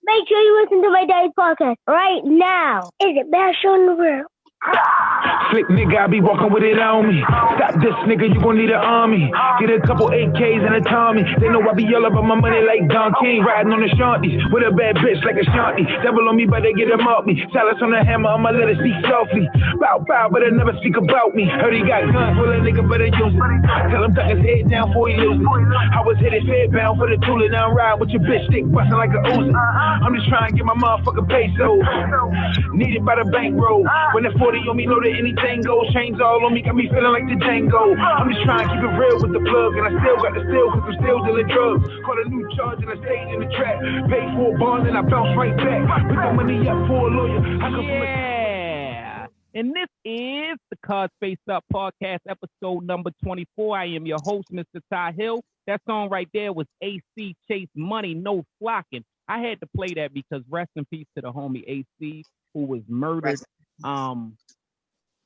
Make sure you listen to my daddy's podcast right now. Is it best show in the world? Slick nigga, I be walking with it on me. Stop this nigga, you gon' need an army. Get a couple AKs and a Tommy. They know I be all about my money like Don King. Riding on the shanties with a bad bitch like a shanty. Devil on me, but they get him off me. Silence on the hammer, I'ma let it speak softly. Bow, bow, but they never speak about me. Heard he got guns, well a nigga better use it. Tell him tuck his head down before he lose it. I was headed fed bound for the tool and now I'm riding with your bitch stick busting like a Uzi. I'm just trying to get my motherfucking pesos. Needed by the bankroll. When the 40 on me loaded, anything goes. Chains all on me, got me feeling like the Django. I'm just trying to keep it real with the plug, and I still got the steal, cause I'm still dealing drugs. Caught a new charge and I stayed in the trap. Paid for a bond and I bounced right back. Put the money up for a lawyer. Yeah. And this is the Cards Face Up Podcast, episode number 24. I am your host, Mr. Ty Hill. That song right there was AC Chase Money, No Flocking. I had to play that because rest in peace to the homie AC, who was murdered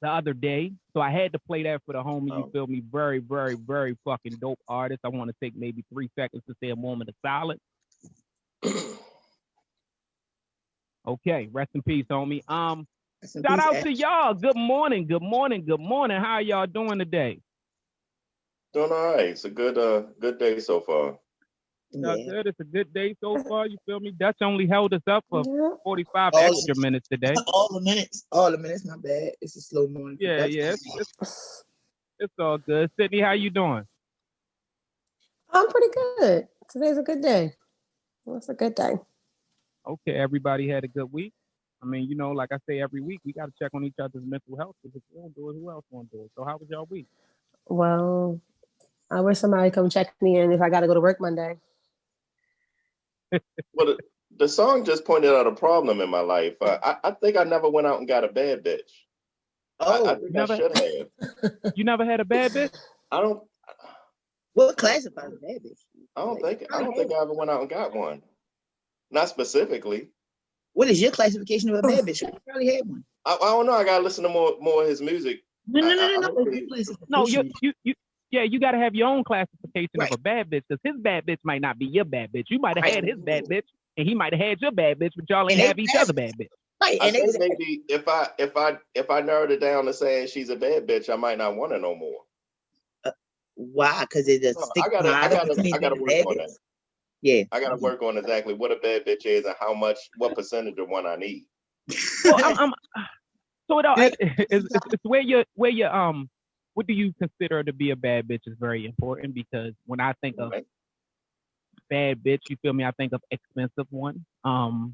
the other day. So I had to play that for the homie. You feel me? Very, very, very fucking dope artist. I want to take maybe 3 seconds to say a moment of silence. Okay, rest in peace, homie. Shout out to y'all. Good morning, good morning, good morning. How y'all doing today? Doing all right. It's a good day so far. Good. It's a good day so far. You feel me? Dutch only held us up for 45 extra minutes today. All the minutes, not bad. It's a slow morning. Yeah. It's all good. Sydney, how you doing? I'm pretty good. Today's a good day. It's a good day. Okay, everybody had a good week. I mean, you know, like I say every week, we got to check on each other's mental health. Because if we don't do it, who else won't do it? So how was y'all week? Well, I wish somebody come check me in if I got to go to work Monday. Well, the song just pointed out a problem in my life. I think I never went out and got a bad bitch. I think I should have. You never had a bad bitch? I don't. What classifies a bad bitch? I don't think I ever went out and got one. Not specifically. What is your classification of a bad bitch? You probably had one. I don't know. I gotta listen to more of his music. No. You got to have your own classification of a bad bitch, because his bad bitch might not be your bad bitch. You might have had his bad bitch, and he might have had your bad bitch, but y'all ain't have each other bad bitch. Right. I think maybe if I narrowed it down to saying she's a bad bitch, I might not want her no more. Why? Because it just I gotta work on that. Yeah, I gotta work on exactly what a bad bitch is and what percentage of one I need. Well, so it's where you what do you consider to be a bad bitch is very important, because when I think of bad bitch, you feel me? I think of expensive one. I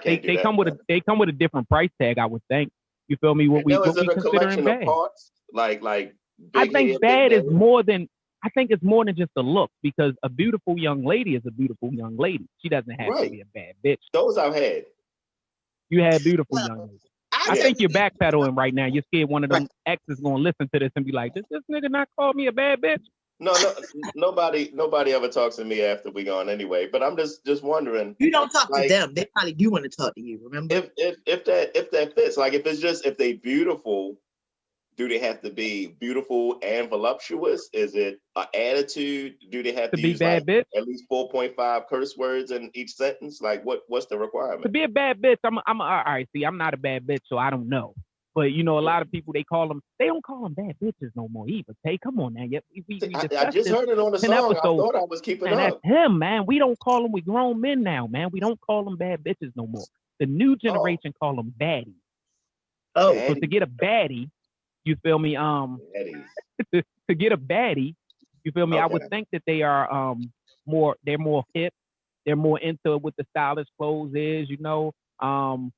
can't they come with a different price tag, I would think. You feel me? What we consider bad. Parts? Like I think bad is more than. I think it's more than just a look, because a beautiful young lady is a beautiful young lady. She doesn't have to be a bad bitch. Those I've had. You had beautiful young ladies. I think you're backpedaling right now. You're scared one of them exes gonna listen to this and be like, "This nigga not call me a bad bitch." No, nobody ever talks to me after we gone anyway. But I'm just wondering. You don't talk to them. They probably do want to talk to you. Remember? If that fits, like if they beautiful, do they have to be beautiful and voluptuous? Is it an attitude? Do they have to be use bad bitch? At least 4.5 curse words in each sentence? Like what's the requirement? To be a bad bitch, I'm all right. See, I'm not a bad bitch, so I don't know. But you know, a lot of people they don't call them bad bitches no more either. Hey, come on now. I just heard it on the song. I thought I was keeping up. That's him, man. We don't call them. We grown men now, man. We don't call them bad bitches no more. The new generation call them baddies. Oh, so to get a baddie. You feel me? To get a baddie, you feel me? Okay. I would think that they are they're more hip. They're more into what the stylish clothes is, you know. Can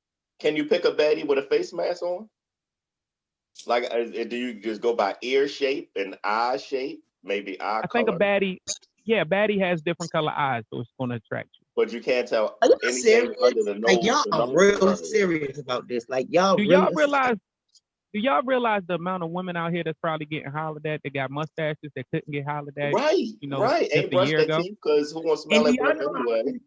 you pick a baddie with a face mask on? Like, do you just go by ear shape and eye shape? Maybe eye color? I think a baddie has different color eyes, so it's going to attract you. But you can't tell anything serious? other than like y'all are real serious about this. Like y'all. Do y'all realize the amount of women out here that's probably getting hollered at? They got mustaches that couldn't get hollered at. Right. You know, right. Ain't brushed their teeth because who wants to smell like breath anyway?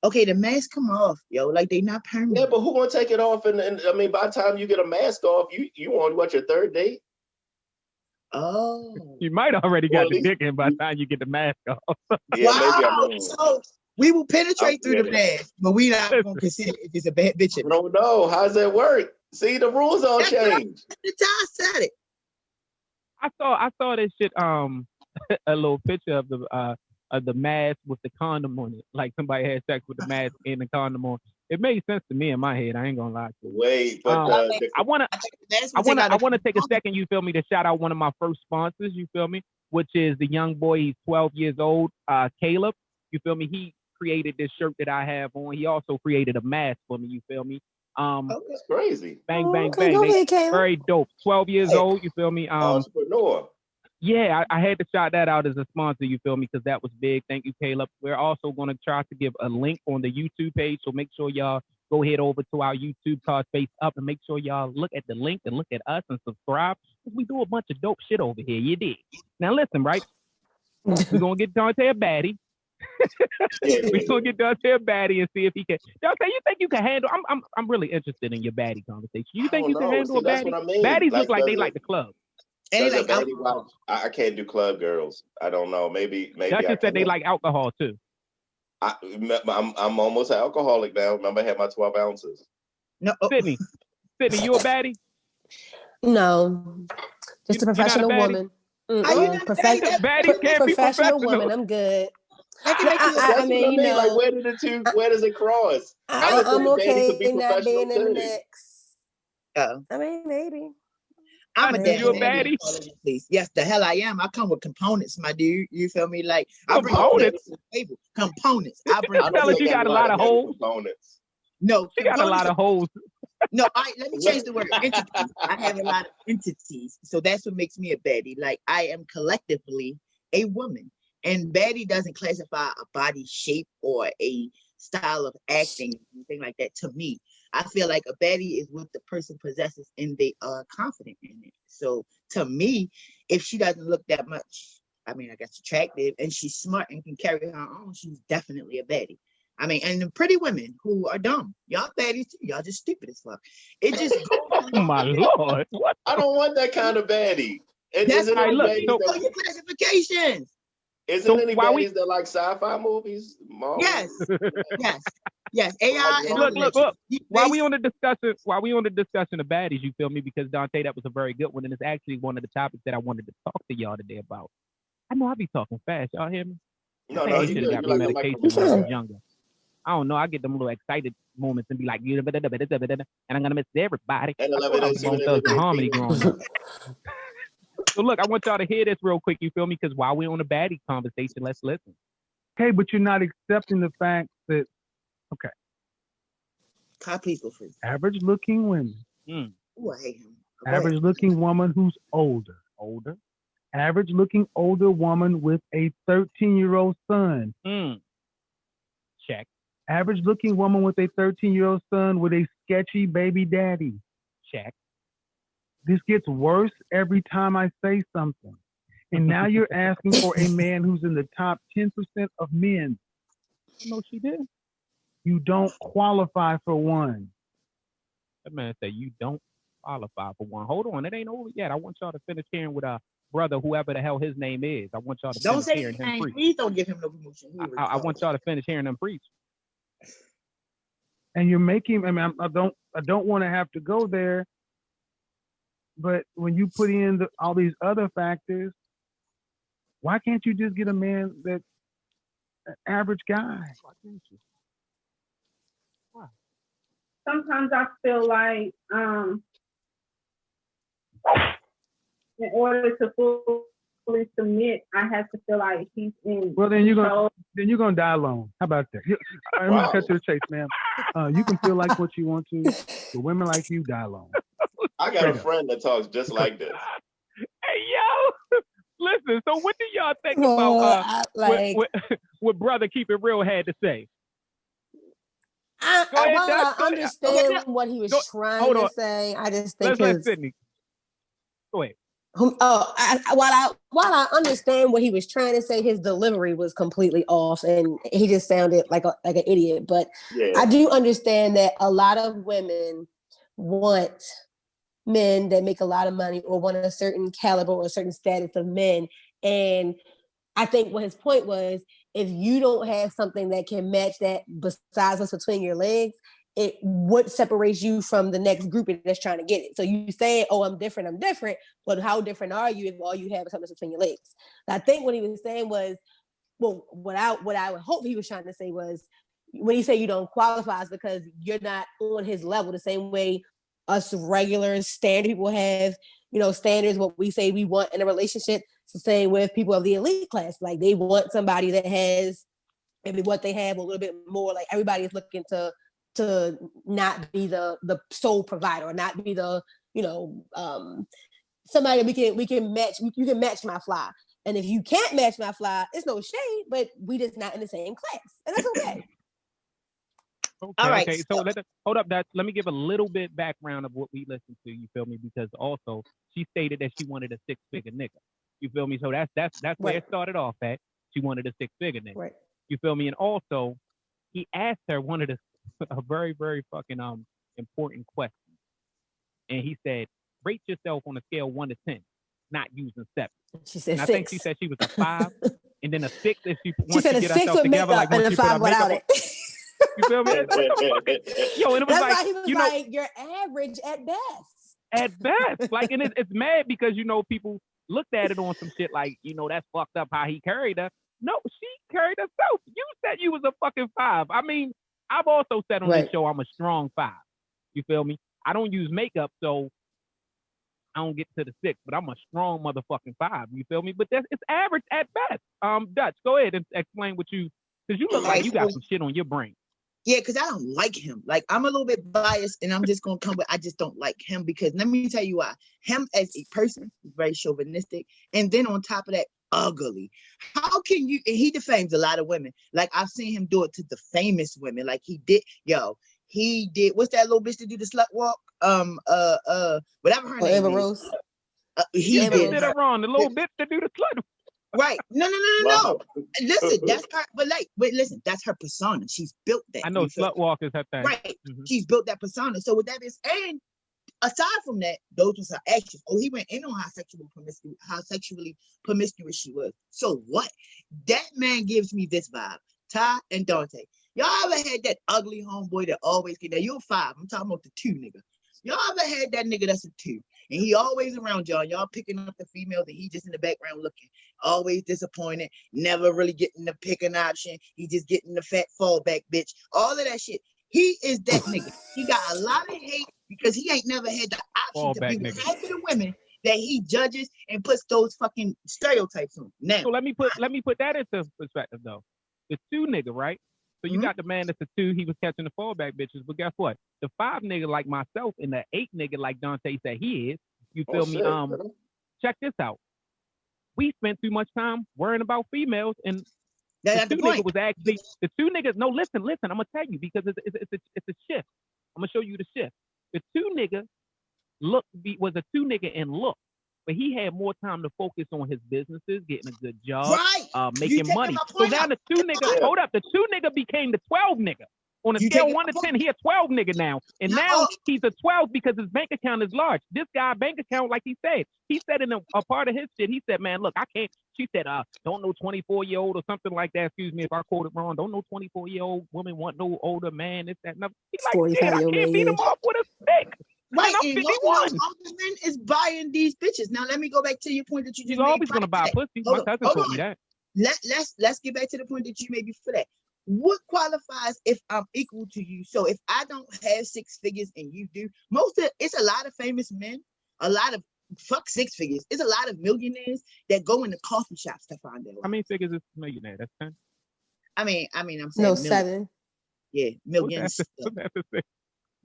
Okay, the mask come off, yo. Like they not permanent. Yeah, but who gonna take it off? And I mean, by the time you get a mask off, you on what, your third date? Oh. You might already got the dick in by the time you get the mask off. Yeah, wow. maybe We will penetrate through the Yeah. mask, but we not gonna consider if it's a bad bitch. I don't know. How's that work? See, the rules all change. The Ty said it. I saw this shit a little picture of the mask with the condom on it. Like somebody had sex with the mask and the condom on. It made sense to me in my head. I ain't gonna lie to you. Wait, but I wanna take a second, you feel me, to shout out one of my first sponsors, you feel me, which is the young boy. He's 12 years old, Caleb. You feel me? He created this shirt that I have on. He also created a mask for me, you feel me? That's crazy. Bang, bang, Okay, bang. go ahead, Caleb. Very dope. 12 years old, you feel me? Entrepreneur. Yeah, I had to shout that out as a sponsor, you feel me, because that was big. Thank you, Caleb. We're also going to try to give a link on the YouTube page, so make sure y'all go ahead over to our YouTube card Face Up and make sure y'all look at the link and look at us and subscribe. We do a bunch of dope shit over here. You dig? Now listen, right? We're going to get Dante a baddie. We're going to get Dante a baddie and see if he can. Dante, you think you can handle? I'm really interested in your baddie conversation. You think you can handle a baddie? That's what I mean. Baddies look like they like the club. And Does they a like baddie watch? I can't do club girls. I don't know. Maybe. That's just said they like alcohol too. I'm almost an alcoholic now. Remember, I had my 12 ounces. no. Sydney, you a baddie? No, just a professional woman. Professional woman. I'm good. I mean, you know, like where does it cross? I'm okay be not being in the too. mix. I mean, maybe. I'm a You daddy. a baddie? Please. Yes, the hell I am. I come with components, my dude. You feel me? Like I bring Components? to the table. Components. I bring. Tell us you got a lot of holes. Components. No, She got a lot of holes. No, let me change the word. Entities. I have a lot of entities, so that's what makes me a baddie. Like I am collectively a woman, and baddie doesn't classify a body shape or a style of acting, anything like that. To me, I feel like a baddie is what the person possesses and they are confident in it. So to me, if she doesn't look that much, I mean, I guess attractive, and she's smart and can carry her own, she's definitely a baddie. I mean, and the pretty women who are dumb, y'all baddies too. Y'all just stupid as fuck. It just Oh my lord! What? I don't want that kind of baddie. That's Isn't why any look, baddies so- your classifications. isn't any while baddies that like sci-fi movies? Marvel? Yes. AI and Look. While we on the discussion of baddies, you feel me? Because Dante, that was a very good one, and it's actually one of the topics that I wanted to talk to y'all today about. I know I be talking fast. Y'all hear me? No, I you should good. have got You me like the medication microphone. when I was younger. I don't know. I get them little excited moments and be like, and I'm gonna miss everybody. And I thought I was Bone Thugs and Harmony growing up. So look, I want y'all to hear this real quick. You feel me? Because while we're on the baddie conversation, let's listen. Okay, but you're not accepting the fact that Kai, please go first. average looking women, Ooh, I hate him. average looking woman who's older, average looking older woman with a 13-year-old son, Check. average looking woman with a 13-year-old son with a sketchy baby daddy. Check. This gets worse every time I say something. And now you're asking for a man who's in the top 10% of men. No, she did. You don't qualify for one. That man said you don't qualify for one. Hold on, it ain't over yet. I want y'all to finish hearing with brother, whoever the hell his name is. I want y'all to Don't finish say hearing his him name. preach. Please don't give him no promotion. I want y'all to finish hearing him preach. And you're making, I mean, I don't want to have to go there, but when you put in all these other factors, why can't you just get a man that's an average guy? Why can't you? Sometimes I feel like in order to fully submit, I have to feel like he's in. Well, then you're gonna die alone. How about that? I'm gonna cut to the chase, man. You can feel like what you want to, but women like you die alone. I got a friend that talks just like this. Hey yo, listen. So what do y'all think about what brother Keep It Real had to say? While I understand what he was trying to say, I just think Let's let Sydney. Go ahead. While I understand what he was trying to say, his delivery was completely off, and he just sounded like an idiot. But I do understand that a lot of women want men that make a lot of money or want a certain caliber or a certain status of men. And I think what his point was, if you don't have something that can match that besides what's between your legs, what separates you from the next group that's trying to get it? So you say, oh, I'm different, but how different are you if all you have is something between your legs? I think what he was saying was, well, what I would hope he was trying to say was, when he say you don't qualify, is because you're not on his level the same way us regular standard people have, standards, what we say we want in a relationship. It's the same with people of the elite class. Like, they want somebody that has maybe what they have a little bit more. Like, everybody is looking to not be the sole provider, or not be the, somebody we can match. You can match my fly. And if you can't match my fly, it's no shade, but we just not in the same class. And that's okay. All right. Okay. So hold up. Let me give a little bit background of what we listened to. You feel me? Because also she stated that she wanted a 6-figure nigga. You feel me? So that's where it started off at. She wanted a 6-figure nigga. Right. You feel me? And also, he asked her a very, very fucking important question. And he said, rate yourself on a scale 1 to 10, not using 7. She said 6. I think she said she was a 5, and then a 6 if she wants to get herself together, like once she put her makeup on. You feel me? Yo, and it was that's like, why he was like, you're average at best. At best. Like, and it's mad because, people looked at it on some shit like, that's fucked up how he carried her. No, she carried herself. You said you was a fucking 5. I mean, I've also said on this show I'm a strong 5. You feel me? I don't use makeup, so I don't get to the 6, but I'm a strong motherfucking 5. You feel me? But it's average at best. Dutch, go ahead and explain what because you look like you got some shit on your brain. Yeah, because I don't like him. Like, I'm a little bit biased, and I'm just going to come with, I just don't like him, because let me tell you why. Him as a person is very chauvinistic, and then on top of that, ugly. How can you, and he defames a lot of women. Like, I've seen him do it to the famous women. Like, he did, what's that little bitch that do the slut walk? Whatever her name is. Rose. He did it wrong. The little bitch that do the slut. Right. No. Listen, that's her, but listen, that's her persona. She's built that. I know slut walk is her thing. Right. Mm-hmm. She's built that persona. So with that is, and aside from that, those was her actions. Oh, he went in on how sexually promiscuous she was. So what? That man gives me this vibe. Ty and Dante. Y'all ever had that ugly homeboy that always get that? You're 5. I'm talking about the 2 nigga. Y'all ever had that nigga that's a 2? And he always around y'all. Y'all picking up the females, and he just in the background looking. Always disappointed. Never really getting the picking option. He just getting the fat fallback bitch. All of that shit. He is that nigga. He got a lot of hate because he ain't never had the option to be with half of the women that he judges and puts those fucking stereotypes on. Now, so let me put that into perspective though. The 2 nigga, right? So you got the man that's a 2, he was catching the fallback bitches, but guess what? The 5 nigga like myself and the 8 nigga like Dante said he is, you feel me? Check this out. We spent too much time worrying about females, and the 2 nigga was actually, the 2 niggas, no, listen, I'm gonna tell you, because it's a shift. I'm gonna show you the shift. The 2 nigga was a 2 nigga in look, but he had more time to focus on his businesses, getting a good job, making money. So now the 2 nigga, hold up, the 2 nigga became the 12 nigga. On a scale 1 to 10, he a 12 nigga now. And now he's a 12 because his bank account is large. This guy bank account, like he said in a part of his shit, he said, man, look, I can't, she said, don't no 24-year-old or something like that. Excuse me if I quote it wrong. Don't no 24-year-old woman want no older man, this, that, nothing. He's like, shit, I can't beat him off with a stick. Right, and older men is buying these bitches. Now let me go back to your point that you just made. He's always gonna buy pussy. My cousin told me that. Let's get back to the point that you made before that. What qualifies if I'm equal to you? So if I don't have 6 figures and you do, it's a lot of famous men, a lot of fuck 6 figures. It's a lot of millionaires that go into coffee shops to find their wife. How many figures is a millionaire? That's 10. I mean, I'm saying no 7. Yeah, millions,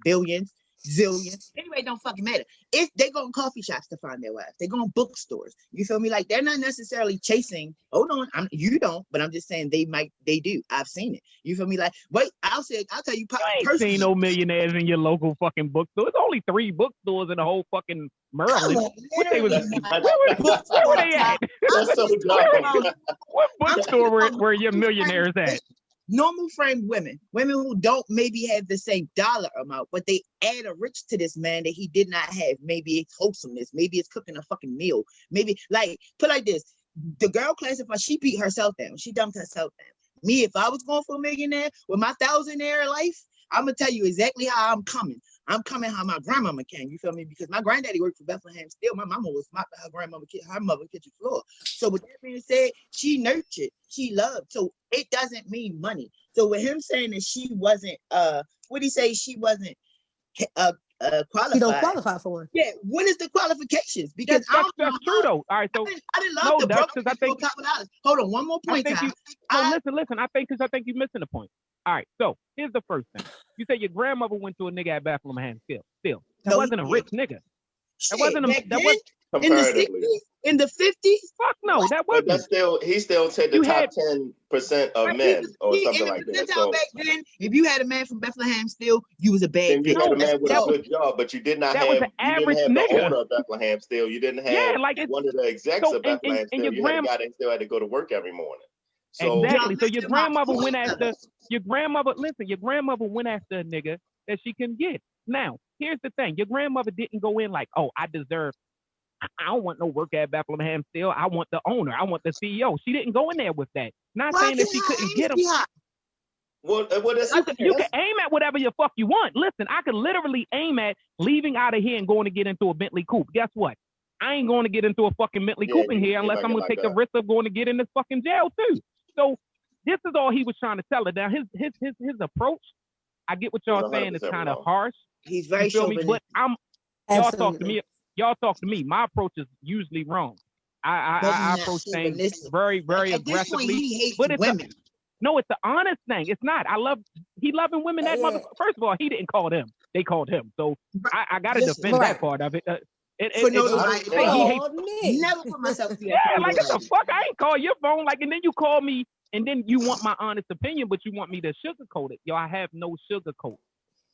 billions. Zillions. Anyway, don't fucking matter. If they go in coffee shops to find their wives, they go in bookstores. You feel me? Like, they're not necessarily chasing. Hold on, you don't, but I'm just saying they do. I've seen it. You feel me? Like, wait, I'll tell you. You ain't seen no millionaires in your local fucking bookstore. There's only 3 bookstores in the whole fucking Maryland. Where were they at? That's so dumb. What bookstore were your millionaires at? Normal framed women who don't maybe have the same dollar amount, but they add a rich to this man that he did not have. Maybe it's wholesomeness. Maybe it's cooking a fucking meal. Maybe, like, put like this. The girl classified, she beat herself down. She dumped herself down. Me, if I was going for a millionaire with my thousandaire life, I'm gonna tell you exactly how I'm coming. I'm coming how my grandmama came. You feel me? Because my granddaddy worked for Bethlehem Steel. My mama was her grandmama, her mother kitchen floor. So with that being said, she nurtured, she loved. So it doesn't mean money. So with him saying that she wasn't, what he say? She wasn't qualified. You don't qualify for one. Yeah. What is the qualifications? Because that's true though. All right, so I didn't love the broke because I think $2. Hold on, one more point. Listen. I think you're missing the point. All right, so here's the first thing. You say your grandmother went to a nigga at Bethlehem Still. That wasn't a rich nigga. That wasn't in the 60s, in the 50s. Fuck no, that wasn't. But he still said the top 10% of men or something like that. So back then, if you had a man from Bethlehem Steel, you was a bad. Then you had a man with a good job, but you did not have the owner of Bethlehem Steel. You didn't have one of the execs of Bethlehem Steel. You had a guy that still had to go to work every morning. So, exactly. So your grandmother went after your grandmother. Listen, your grandmother went after a nigga that she can get. Now, here's the thing: your grandmother didn't go in like, "Oh, I don't want no work at Bethlehem Steel. I want the owner. I want the CEO." She didn't go in there with that. Not saying that she couldn't get him. You can aim at whatever the fuck you want. Listen, I could literally aim at leaving out of here and going to get into a Bentley coupe. Guess what? I ain't going to get into a fucking Bentley coupe in here unless I'm going to take the risk of going to get in this fucking jail too. So this is all he was trying to tell her. Now his approach, I get what y'all saying, is kind of harsh. He's very chauvinistic. But y'all talk to me. My approach is usually wrong. I approach things very, very aggressively. He hates but it's women. It's the honest thing. It's not. He loving women. That mother. First of all, he didn't call them. They called him. So I got to defend that part of it. Never put myself. Like what the fuck? I ain't call your phone. Like, and then you call me, and then you want my honest opinion, but you want me to sugarcoat it. Yo, I have no sugarcoat.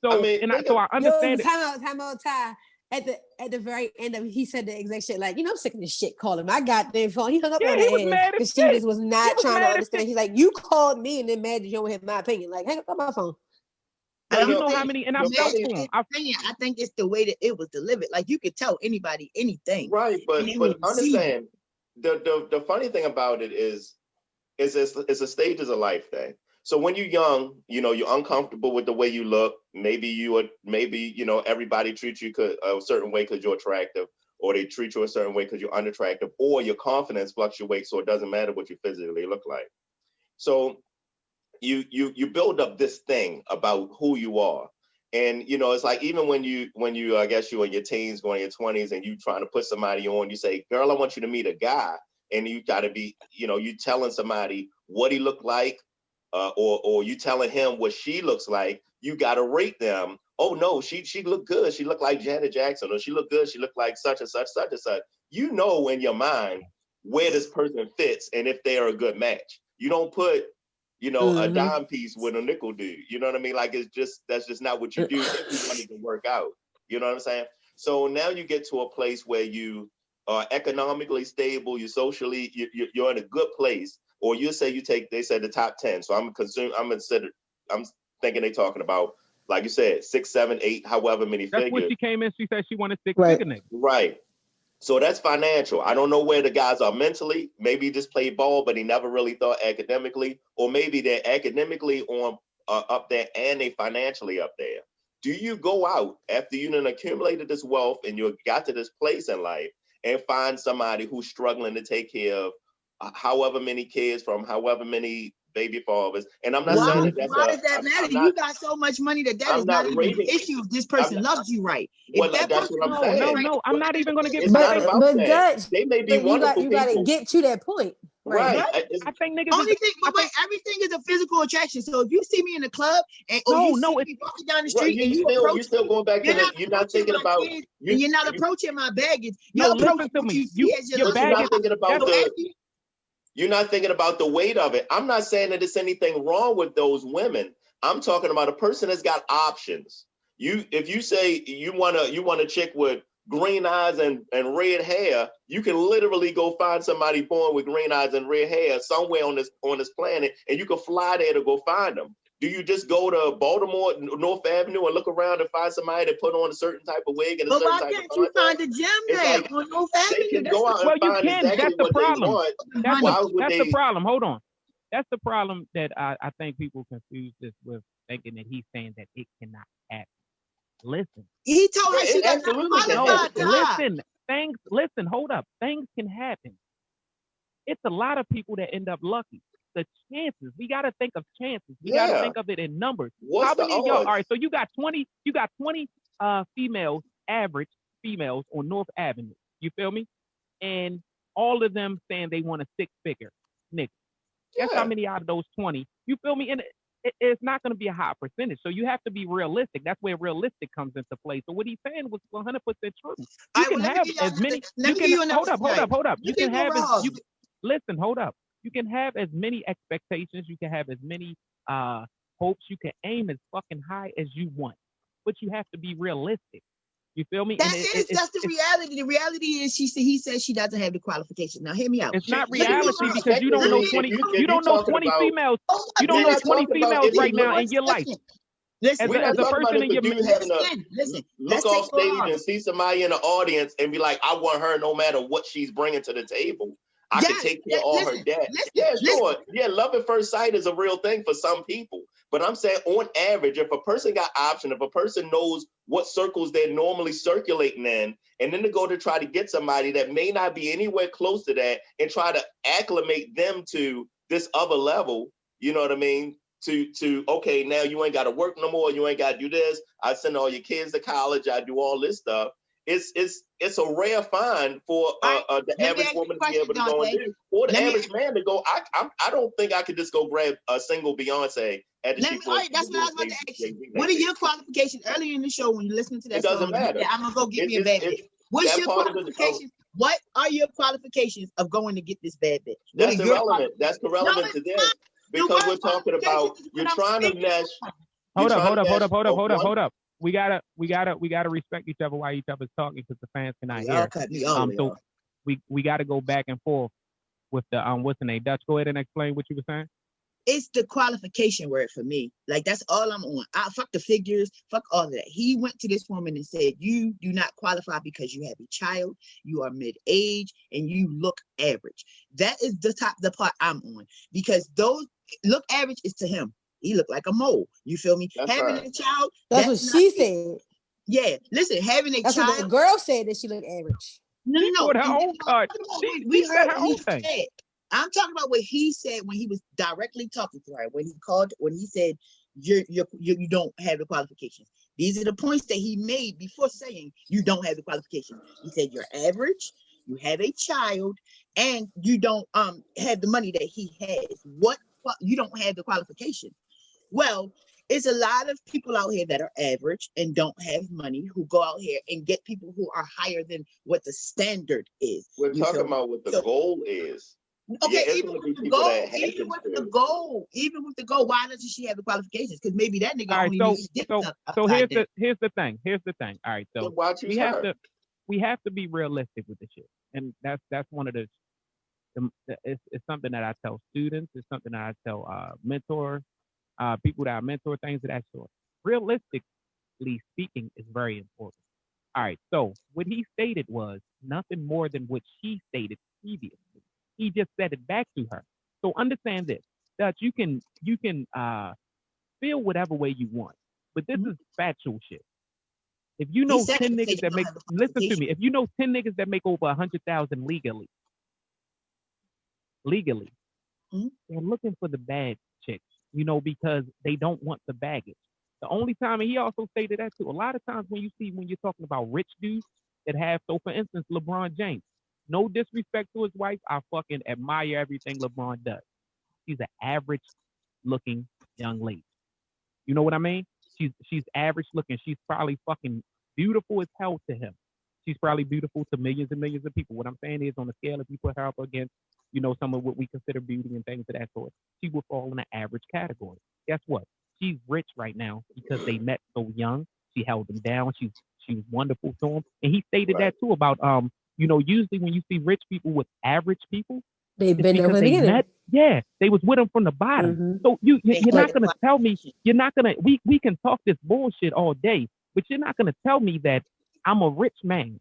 So I understand it. Time out, Ty. At the very end of it, he said the exact shit. Like, I'm sick of this shit. Calling my goddamn phone. He hung up on her ass because she just was not trying to understand. He's like, you called me and then mad that you don't have my opinion. Like, hang up on my phone. I don't know how many, and I'm so cool. I think it's the way that it was delivered. Like, you could tell anybody anything. Right, but understand, the funny thing about it is it's a stages of life thing. So when you're young, you're uncomfortable with the way you look. Maybe everybody treats you a certain way because you're attractive, or they treat you a certain way because you're unattractive, or your confidence fluctuates, so it doesn't matter what you physically look like. So you build up this thing about who you are. And, it's like, even when you, I guess you're in your teens, going in your 20s, and you trying to put somebody on, you say, girl, I want you to meet a guy. And you got to be, you telling somebody what he looked like, or you telling him what she looks like. You got to rate them. Oh, no, she looked good. She looked like Janet Jackson, or she looked good. She looked like such and such, such and such. In your mind where this person fits and if they are a good match. You don't put, a dime piece with a nickel dude. You know what I mean? Like, that's just not what you do if you want it to work out. You know what I'm saying? So now you get to a place where you are economically stable, you're socially, you're in a good place, or you say they said the top 10. So I'm thinking they talking about, like you said, 6, 7, 8, however many figures. That's what she came in. She said she wanted 6 figure niggas. Right. So that's financial. I don't know where the guys are mentally. Maybe he just played ball, but he never really thought academically, or maybe they're academically on up there and they financially up there. Do you go out after you done accumulated this wealth and you got to this place in life and find somebody who's struggling to take care of however many kids from however many baby fathers? And I'm not saying that why does that matter? You got so much money that is not even an issue if this person loves you right. Well, that's what I'm saying. No, I'm not even going to get. But Dutch, they may be wonderful you got to get to that point. Right. I think niggas. Everything is a physical attraction. So if you see me in the club and you see me walking down the street and you're still going back to you're not thinking about you're not approaching my baggage. Listen to me. Your baggage. You're not thinking about the weight of it. I'm not saying that there's anything wrong with those women. I'm talking about a person that's got options. If you say you want a chick with green eyes and red hair, you can literally go find somebody born with green eyes and red hair somewhere on this planet, and you can fly there to go find them. Do you just go to Baltimore, North Avenue, and look around and find somebody to put on a certain type of wig and a certain type of content? Why can't you find a gym there on North Avenue? They can go out and find exactly that's the problem. That's the problem. Hold on. that's the problem that I think people confuse this with, thinking that he's saying that it cannot happen. Listen. He told her she does not absolutely can qualify. happen. Listen, listen, hold up. Things can happen. It's a lot of people that end up lucky. The chances, we got to think of chances. We got to think of it in numbers. What's How the many of y'all? odds? All right, so you got 20 females, average females on North Avenue. You feel me? And all of them saying they want a six-figure nigga. Guess how many out of those 20? You feel me? And it's not going to be a high percentage. So you have to be realistic. That's where realistic comes into play. So what he's saying was 100% true. You can have as many. You can hold up. You can have as listen. Hold up. You can have as many expectations. You can have as many hopes. You can aim as fucking high as you want, but you have to be realistic. You feel me? That's the reality. The reality is he says she doesn't have the qualifications. Now hear me out. It's not reality because you don't know 20. You don't know 20 females. You don't know 20 females right now in your life. Listen, as a person in your listen. Look off stage and see somebody in the audience and be like, I want her no matter what she's bringing to the table. I can take care of all her debt. Sure. Yeah, love at first sight is a real thing for some people. But I'm saying on average, if a person got option, if a person knows what circles they're normally circulating in, and then to go to try to get somebody that may not be anywhere close to that and try to acclimate them to this other level, you know what I mean? To okay, now you ain't got to work no more. You ain't got to do this. I send all your kids to college. I do all this stuff. It's a rare find for the average woman to be able to go and do, or the average man to go. I don't think I could just go grab a single Beyonce at the that's what I was about to ask you. What are your qualifications? Earlier in the show, when you listening to that song, it doesn't matter. I'm gonna go get me a bad bitch. What's your qualifications? What are your qualifications of going to get this bad bitch? That's irrelevant. That's irrelevant to this because we're talking about you're trying to mesh. Hold up. We gotta respect each other while each other's talking because the fans cannot hear. So we gotta go back and forth with the what's the name? Dutch, go ahead and explain what you were saying. It's the qualification word for me. Like that's all I'm on. Fuck the figures, fuck all of that. He went to this woman and said, you do not qualify because you have a child, you are mid-age, and you look average. That is the part I'm on. Because those look average is to him. He looked like a mole. You feel me? That's having right. a child. That's what she said. Yeah. Listen, having a That's child. What the girl said that she looked average. No. Her own card. We heard what he said. I'm talking about what he said when he was directly talking to her. When he said you don't have the qualifications. These are the points that he made before saying you don't have the qualifications. He said you're average, you have a child, and you don't have the money that he has. You don't have the qualifications. Well, it's a lot of people out here that are average and don't have money who go out here and get people who are higher than what the standard is. We're talking about what the goal is. Okay, even with the goal, why doesn't she have the qualifications? Because maybe that nigga only needs so here's the thing. All right, so we have to be realistic with the shit, and that's one of it's something that I tell students. It's something that I tell mentors. People that I mentor, things of that sort. Realistically speaking is very important. All right, so what he stated was nothing more than what she stated previously. He just said it back to her. So understand this, that you can feel whatever way you want, but this is factual shit. If you know 10 niggas that make, listen to me, if you know 10 niggas that make over 100,000 legally, they're looking for the bad chicks. Because they don't want the baggage. The only time, and he also stated that too, a lot of times when you're talking about rich dudes that have, so for instance, LeBron James, no disrespect to his wife, I fucking admire everything LeBron does. She's an average looking young lady. You know what I mean? She's average looking. She's probably fucking beautiful as hell to him. She's probably beautiful to millions and millions of people. What I'm saying is on the scale, if you put her up against some of what we consider beauty and things of that sort, she would fall in the average category. Guess what? She's rich right now because they met so young. She held him down. She was wonderful to him. And he stated that too about, usually when you see rich people with average people, they've been there from the beginning. They was with them from the bottom. Mm-hmm. So you're not going to tell me, we can talk this bullshit all day, but you're not going to tell me that I'm a rich man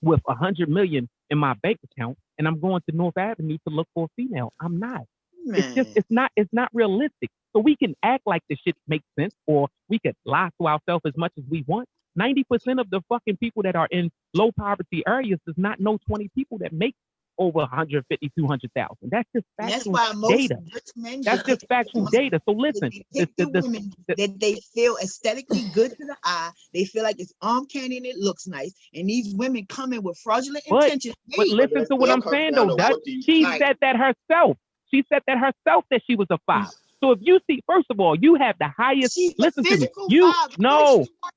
with 100 million in my bank account and I'm going to North Avenue to look for a female. I'm not. It's not realistic. So we can act like the shit makes sense, or we could lie to ourselves as much as we want. 90% of the fucking people that are in low poverty areas does not know 20 people that make over 150, 200,000. That's just factual data. That's just factual data. So listen, women that they feel aesthetically good to the eye. They feel like it's arm candy and it looks nice. And these women come in with fraudulent intentions. But listen to what I'm saying though, Dutch. She said that herself. She said that herself that she was a 5. So if you see, first of all, you have the highest. Listen to me.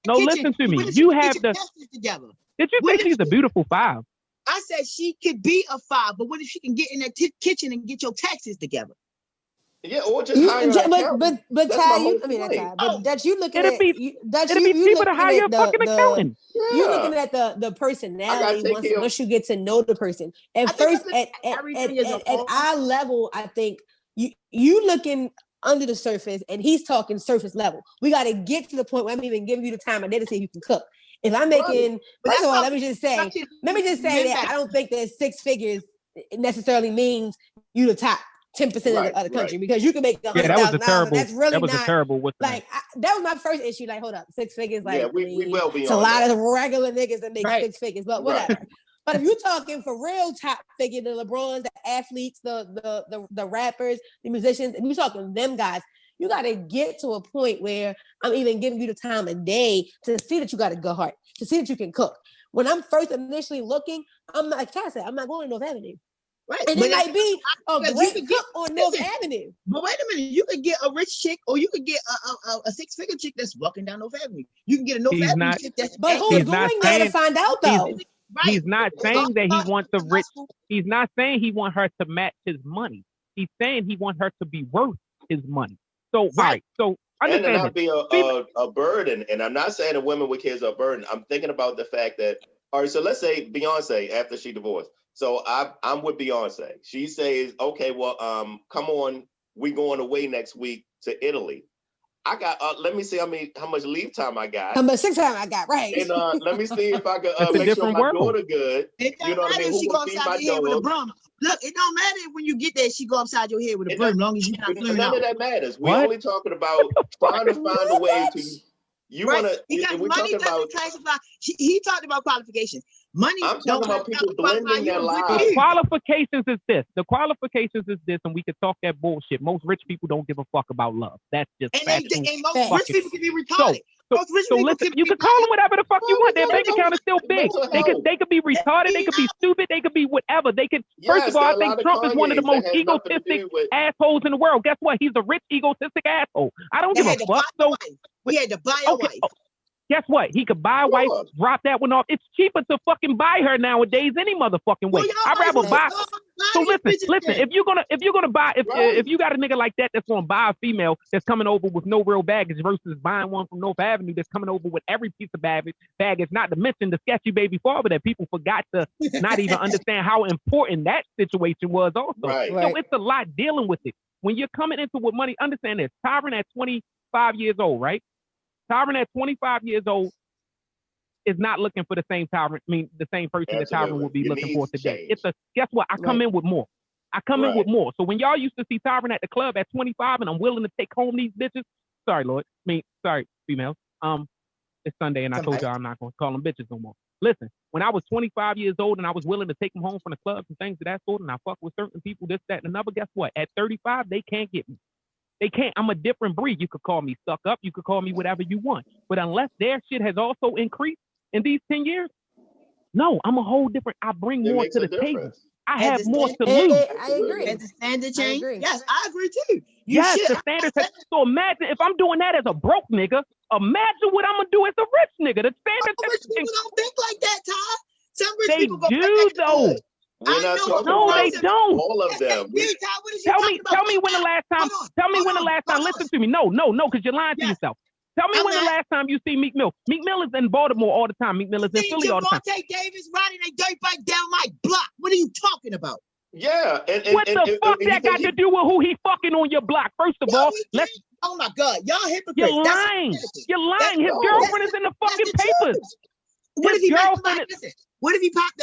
Listen to me. You have the. Did you say she's a beautiful 5? I said she could be a 5, but what if she can get in that kitchen and get your taxes together? Yeah, or just hire but Ty, Dutch, you looking at it'll be cheaper to hire a fucking accountant. You looking at the personality once you get to know the person. At eye level, I think you looking under the surface and he's talking surface level. We got to get to the point where I'm even giving you the time of day to see if you can cook. If I'm making, first of all, let me just say that I don't think that 6 figures necessarily means you the top 10% of the country, because you can make $100,000. That's really not terrible. That was my first issue. Like, hold up, 6 figures. Like, we will be. It's a lot of regular niggas that make 6 figures, but whatever. But if you're talking for real top figure, the LeBrons, the athletes, the rappers, the musicians, if you're talking them guys, you got to get to a point where I'm even giving you the time of day to see that you got a good heart, to see that you can cook. When I'm first initially looking, I'm like Ty said, I'm not going to North Avenue. Right. And it might be a great cook on North Avenue. But wait a minute, you could get a rich chick, or you could get a 6-figure chick that's walking down North Avenue. You can get a North Avenue chick that's. But who's going there to find out though? He's not saying that he wants the rich. He's not saying he wants her to match his money. He's saying he wants her to be worth his money. So, right. So, and to not be a burden. And I'm not saying that women with kids are a burden. I'm thinking about the fact that, all right, so let's say Beyonce, after she divorced. So I'm with Beyonce. She says, okay, well, come on, we going away next week to Italy. I got, let me see how much leave time I got. How much sick time I got, right. And let me see if I can make sure my daughter good. It don't matter if she go upside your head with a broom. Look, it don't matter when you get there, she go upside your head with a broom, as long as you're not clearing out. None of that matters. We're only talking about trying to find a way to, you want to, we're talking about. He talked about qualifications. Money. I'm talking about people blending their lives. The qualifications is this. And we can talk that bullshit. Most rich people don't give a fuck about love. That's just factual. And most rich people can be retarded. So listen, you can call them whatever the fuck you want. Their bank account is still big. They could be retarded. They could be stupid. They could be whatever. They could. First of all, I think Trump is one of the most egotistic assholes in the world. Guess what? He's a rich, egotistic asshole. I don't give a fuck. So we had to buy a wife. Guess what? He could buy a wife, drop that one off. It's cheaper to fucking buy her nowadays any motherfucking way. I'd rather buy. So listen. If you're gonna buy, if you got a nigga like that that's gonna buy a female that's coming over with no real baggage versus buying one from North Avenue that's coming over with every piece of baggage, not to mention the sketchy baby father that people forgot to not even understand how important that situation was also. Right. So it's a lot dealing with it. When you're coming into with money, understand this. Tyron at 25 years old, right? Tyron at 25 years old is not looking for the same Tyron. The same person that Tyron would be looking for today. Guess what? I come in with more. In with more. So when y'all used to see Tyron at the club at 25, and I'm willing to take home these bitches. Sorry, Lord. Sorry, females. It's Sunday, and I told y'all I'm not going to call them bitches no more. Listen, when I was 25 years old and I was willing to take them home from the clubs and things of that sort, and I fuck with certain people, this, that, and another. Guess what? At 35, they can't get me. They can't. I'm a different breed. You could call me stuck up. You could call me whatever you want. But unless their shit has also increased in these 10 years, no, I'm a whole different. I bring more to the table. I have more to lose. I agree. Has the standard changed? Yes, I agree too. The standard. So imagine if I'm doing that as a broke nigga. Imagine what I'm gonna do as a rich nigga. The standard. Rich people don't think like that, Todd. Some rich people go do though. No, they don't. All of them. Tell me when the last time. Tell me when the last time. Listen to me. No, because you're lying to yourself. Tell me when the last time you see Meek Mill. Meek Mill is in Baltimore all the time. Meek Mill is in Philly all the time. Davis riding a dirt bike down my block. What are you talking about? Yeah. What the fuck that got to do with who he fucking on your block? First of all, oh my God, y'all hypocrites. You're lying. You're lying. His girlfriend is in the fucking papers. What if he popped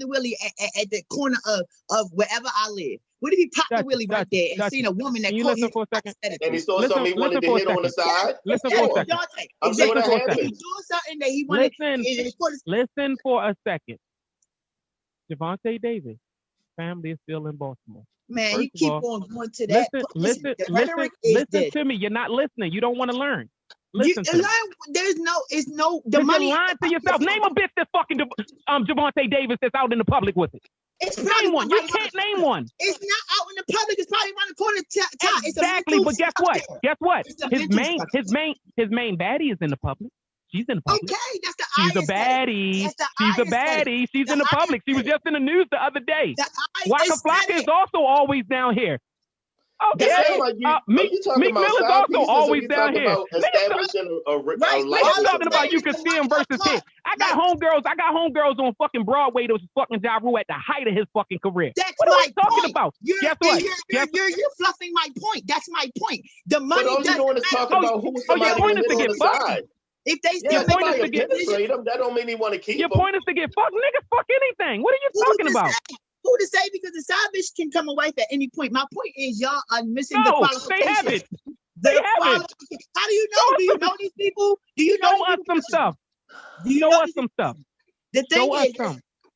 the Willie at the corner of wherever I live? What if he popped the wheelie right there and seen a woman that called listen for a second? And he saw something he wanted to hit on the side? Listen for a second. I'm saying what He happened. saw something that he wanted. Listen for a second. Javante Davis, family is still in Baltimore. Man, First you keep on going to that. Listen to me. You're not listening. You don't want to learn. Listen to me. It's no, the money. You're lying to yourself. Name a bitch that's fucking Javante Davis that's out in the public with it. Name one. You can't name one. It's not out in the public. It's probably around the corner. Exactly, but guess what? Guess what? His main baddie is in the public. She's in the public. Okay, that's the She's a baddie. She's a baddie. She's in the public. She was just in the news the other day. Waka Flocka is also always down here. Okay. Meek Mill is also always down here. I'm talking about you can see him versus him. I got homegirls on fucking Broadway that was fucking Ja Rule at the height of his fucking career. What are we talking about? Guess what? You're fluffing my point. That's my point. The money. But all you're doing is talking about who's somebody on the side. If they still penetrate them, that don't mean he want to keep your point is to get fucked. Niggas fuck anything. What are you talking about? Who to say? Because the side bitch can come a wife at any point. My point is y'all are missing the qualifications. They have it. They have it. How do you know? Do you know these people? Do you know us some stuff? Show us some stuff. The thing is,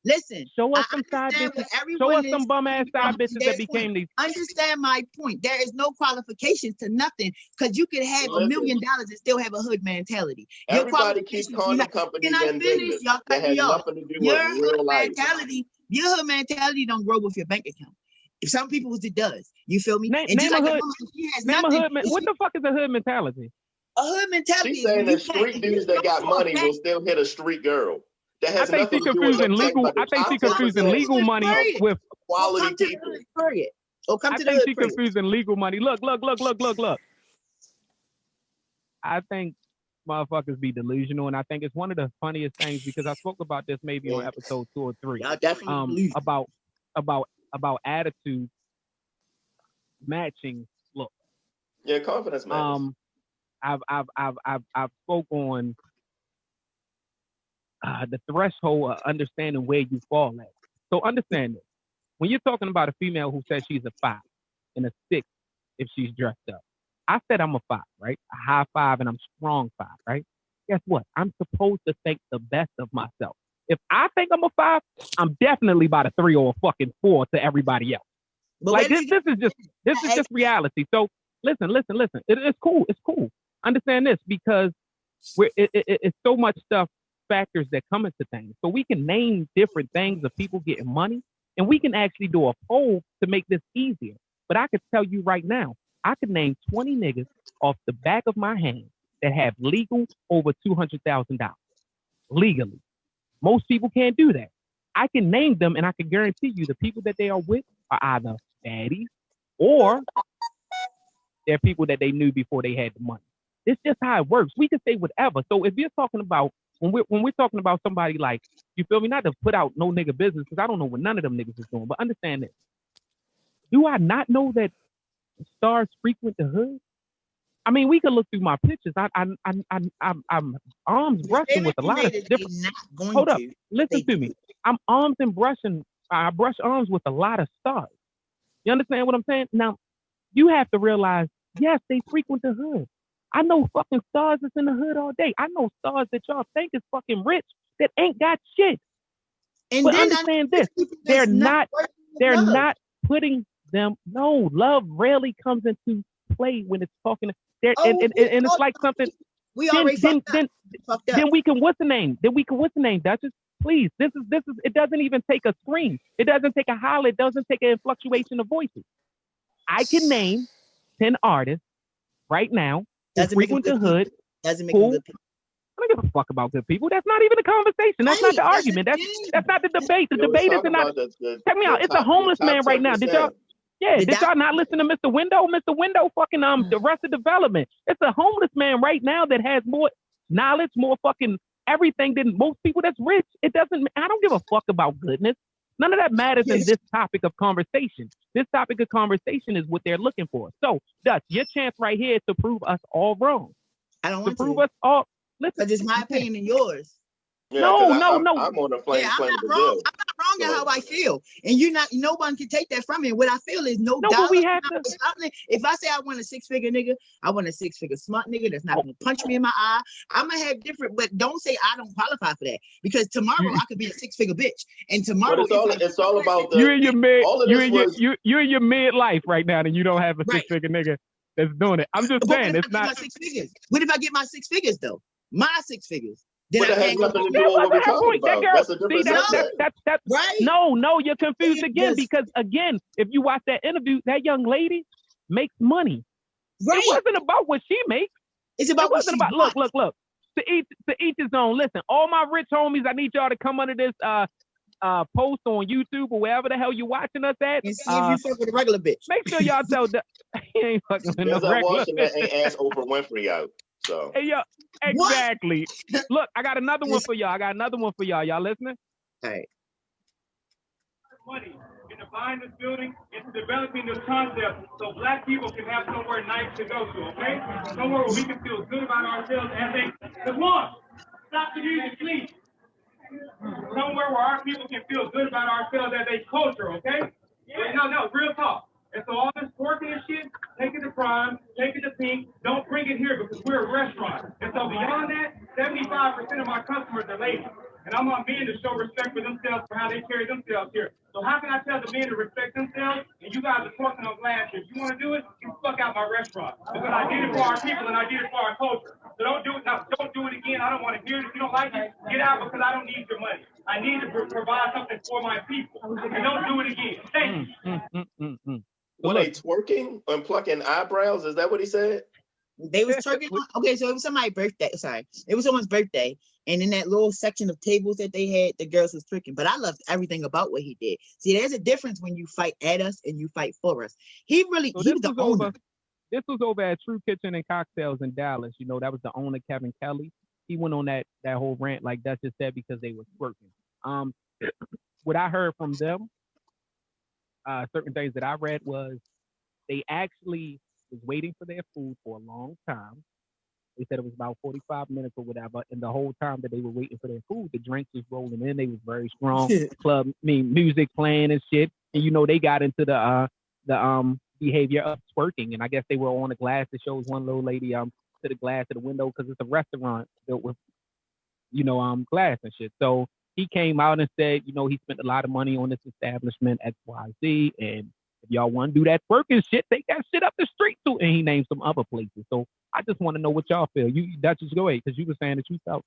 listen. Show us some side bitches. Show us some bum ass side bitches that became these. Understand my point. There is no qualifications to nothing because you can have $1 million and still have a hood mentality. Everybody keeps calling the companies and business. That has nothing to do with real life. Your hood mentality don't grow with your bank account. If some people it does, you feel me? Name a hood. What the fuck is a hood mentality? A hood mentality. She's saying that street dudes that got money will still hit a street girl. That has I think she's confusing legal. I think she's confusing legal money with quality people. I think she's confusing legal money. Look. I think motherfuckers be delusional, and I think it's one of the funniest things because I spoke about this maybe on episode 2 or 3. Y'all definitely about attitude matching look. Yeah, confidence matters. I've spoke on the threshold of understanding where you fall at. So understand this. When you're talking about a female who says she's a 5 and a 6 if she's dressed up, I said I'm a 5, right? A high 5 and I'm strong 5, right? Guess what? I'm supposed to think the best of myself. If I think I'm a 5, I'm definitely about a 3 or a fucking 4 to everybody else. But like this is just reality. So listen. It's cool. It's cool. Understand this because it's so much stuff, factors that come into things. So we can name different things of people getting money, and we can actually do a poll to make this easier. But I could tell you right now, I could name 20 niggas off the back of my hand that have legal over $200,000 legally. Most people can't do that. I can name them, and I can guarantee you the people that they are with are either baddies or they're people that they knew before they had the money. It's just how it works. We can say whatever. So if you're talking about when we're talking about somebody like, you feel me, not to put out no nigga business because I don't know what none of them niggas is doing, but understand this. Do I not know that stars frequent the hood? I mean, we could look through my pictures. I'm arms brushing with a lot of different. Hold up, listen to me. I'm arms and brushing. I brush arms with a lot of stars. You understand what I'm saying? Now, you have to realize, yes, they frequent the hood. I know fucking stars that's in the hood all day. I know stars that y'all think is fucking rich that ain't got shit. And but understand this: they're not putting them. No, love rarely comes into play when it's talking. And it's like something. We already then we can what's the name? Duchess? Please, this is. It doesn't even take a scream. It doesn't take a holler. It doesn't take a fluctuation of voices. I can name 10 artists right now who frequent the hood. Doesn't make them good people. I don't give a fuck about good people. That's not even a conversation. That's not the argument. That's not the debate. The debate is not. Check me out. It's a homeless man right now. Did y'all? Yeah, did y'all not listen to Mr. Window? Mr. Window fucking the rest of development. It's a homeless man right now that has more knowledge, more fucking everything than most people that's rich. It doesn't, I don't give a fuck about goodness. None of that matters in this topic of conversation. This topic of conversation is what they're looking for. So, Dutch, your chance right here is to prove us all wrong. I don't want to prove us all. Because it's my opinion and yours. Yeah, I'm on a plane I'm not strong in how I feel, and no one can take that from me. And what I feel is no but dollar. we have to. If I say I want a 6-figure nigga, I want a 6-figure smart nigga that's not gonna punch me in my eye. I'm gonna have different, but don't say I don't qualify for that, because tomorrow I could be a 6-figure bitch, and tomorrow it's all about the. You're in your mid. You're in your midlife right now, and you don't have a 6-figure nigga that's doing it. I'm just saying it's not 6 figures. What if I get my 6 figures though? My 6 figures. Then but that has nothing to do with what we're talking about. That's a different subject. That's right. No, you're confused again, because again, if you watch that interview, that young lady makes money. Right. It wasn't about what she makes. It's about Look. To each his own. Listen, all my rich homies, I need y'all to come under this post on YouTube or wherever the hell you're watching us at. And see if you fuck with a regular bitch. Make sure y'all tell the he ain't fucking with no regular bitch. That ain't asked Oprah Winfrey out. So hey, yo, exactly. Look, I got another one for y'all. Y'all listening? All right. Money into buying this building, into developing this concept, so Black people can have somewhere nice to go to. Okay, somewhere where we can feel good about ourselves as a. Come on, stop the music, please. Somewhere where our people can feel good about ourselves as a culture, okay? No, real talk. And so all this twerking and shit, take it to Prime, take it to Pink, don't bring it here because we're a restaurant. And so beyond that, 75% of my customers are ladies. And I want men to show respect for themselves for how they carry themselves here. So how can I tell the men to respect themselves and you guys are twerking on glass here? If you want to do it, you fuck out my restaurant. Because I did it for our people and I did it for our culture. So don't do it now. Don't do it again. I don't want to hear it. If you don't like it, get out because I don't need your money. I need to provide something for my people. And don't do it again. Thank you. Were they twerking and plucking eyebrows? Is that what he said? They was twerking. Okay, so it was somebody's birthday. Sorry, it was someone's birthday, and in that little section of tables that they had, the girls was twerking. But I loved everything about what he did. See, there's a difference when you fight at us and you fight for us. He was the owner. This was over at True Kitchen and Cocktails in Dallas. You know, that was the owner, Kevin Kelly. He went on that whole rant, like Dutch just said, because they was twerking. What I heard from them, certain things that I read was they actually was waiting for their food for a long time. They said it was about 45 minutes or whatever, and the whole time that they were waiting for their food, the drinks was rolling in. They was very strong. Music playing and shit. And you know, they got into the behavior of twerking, and I guess they were on the glass. It shows one little lady to the glass of the window because it's a restaurant built with glass and shit. So he came out and said, you know, he spent a lot of money on this establishment XYZ, and if y'all want to do that twerking shit, take that shit up the street too. And he named some other places. So I just want to know what y'all feel. That's just go ahead, because you were saying that you felt.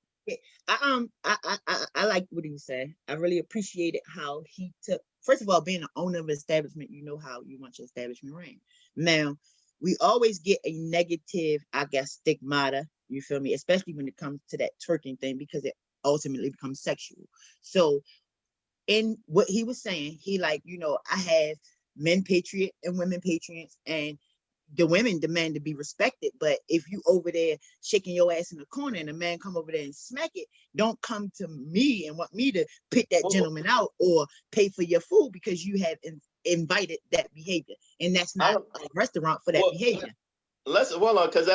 I like what he said. I really appreciated how he took. First of all, being an owner of an establishment, you know how you want your establishment ran. Now, we always get a negative, I guess, stigmata. You feel me? Especially when it comes to that twerking thing, because it ultimately becomes sexual. So, in what he was saying, he like, you know, I have men patriot and women patriots, and the women demand to be respected. But if you over there shaking your ass in the corner and a man come over there and smack it, don't come to me and want me to pick that gentleman out or pay for your food because you have invited that behavior, and that's not a restaurant for that behavior. Because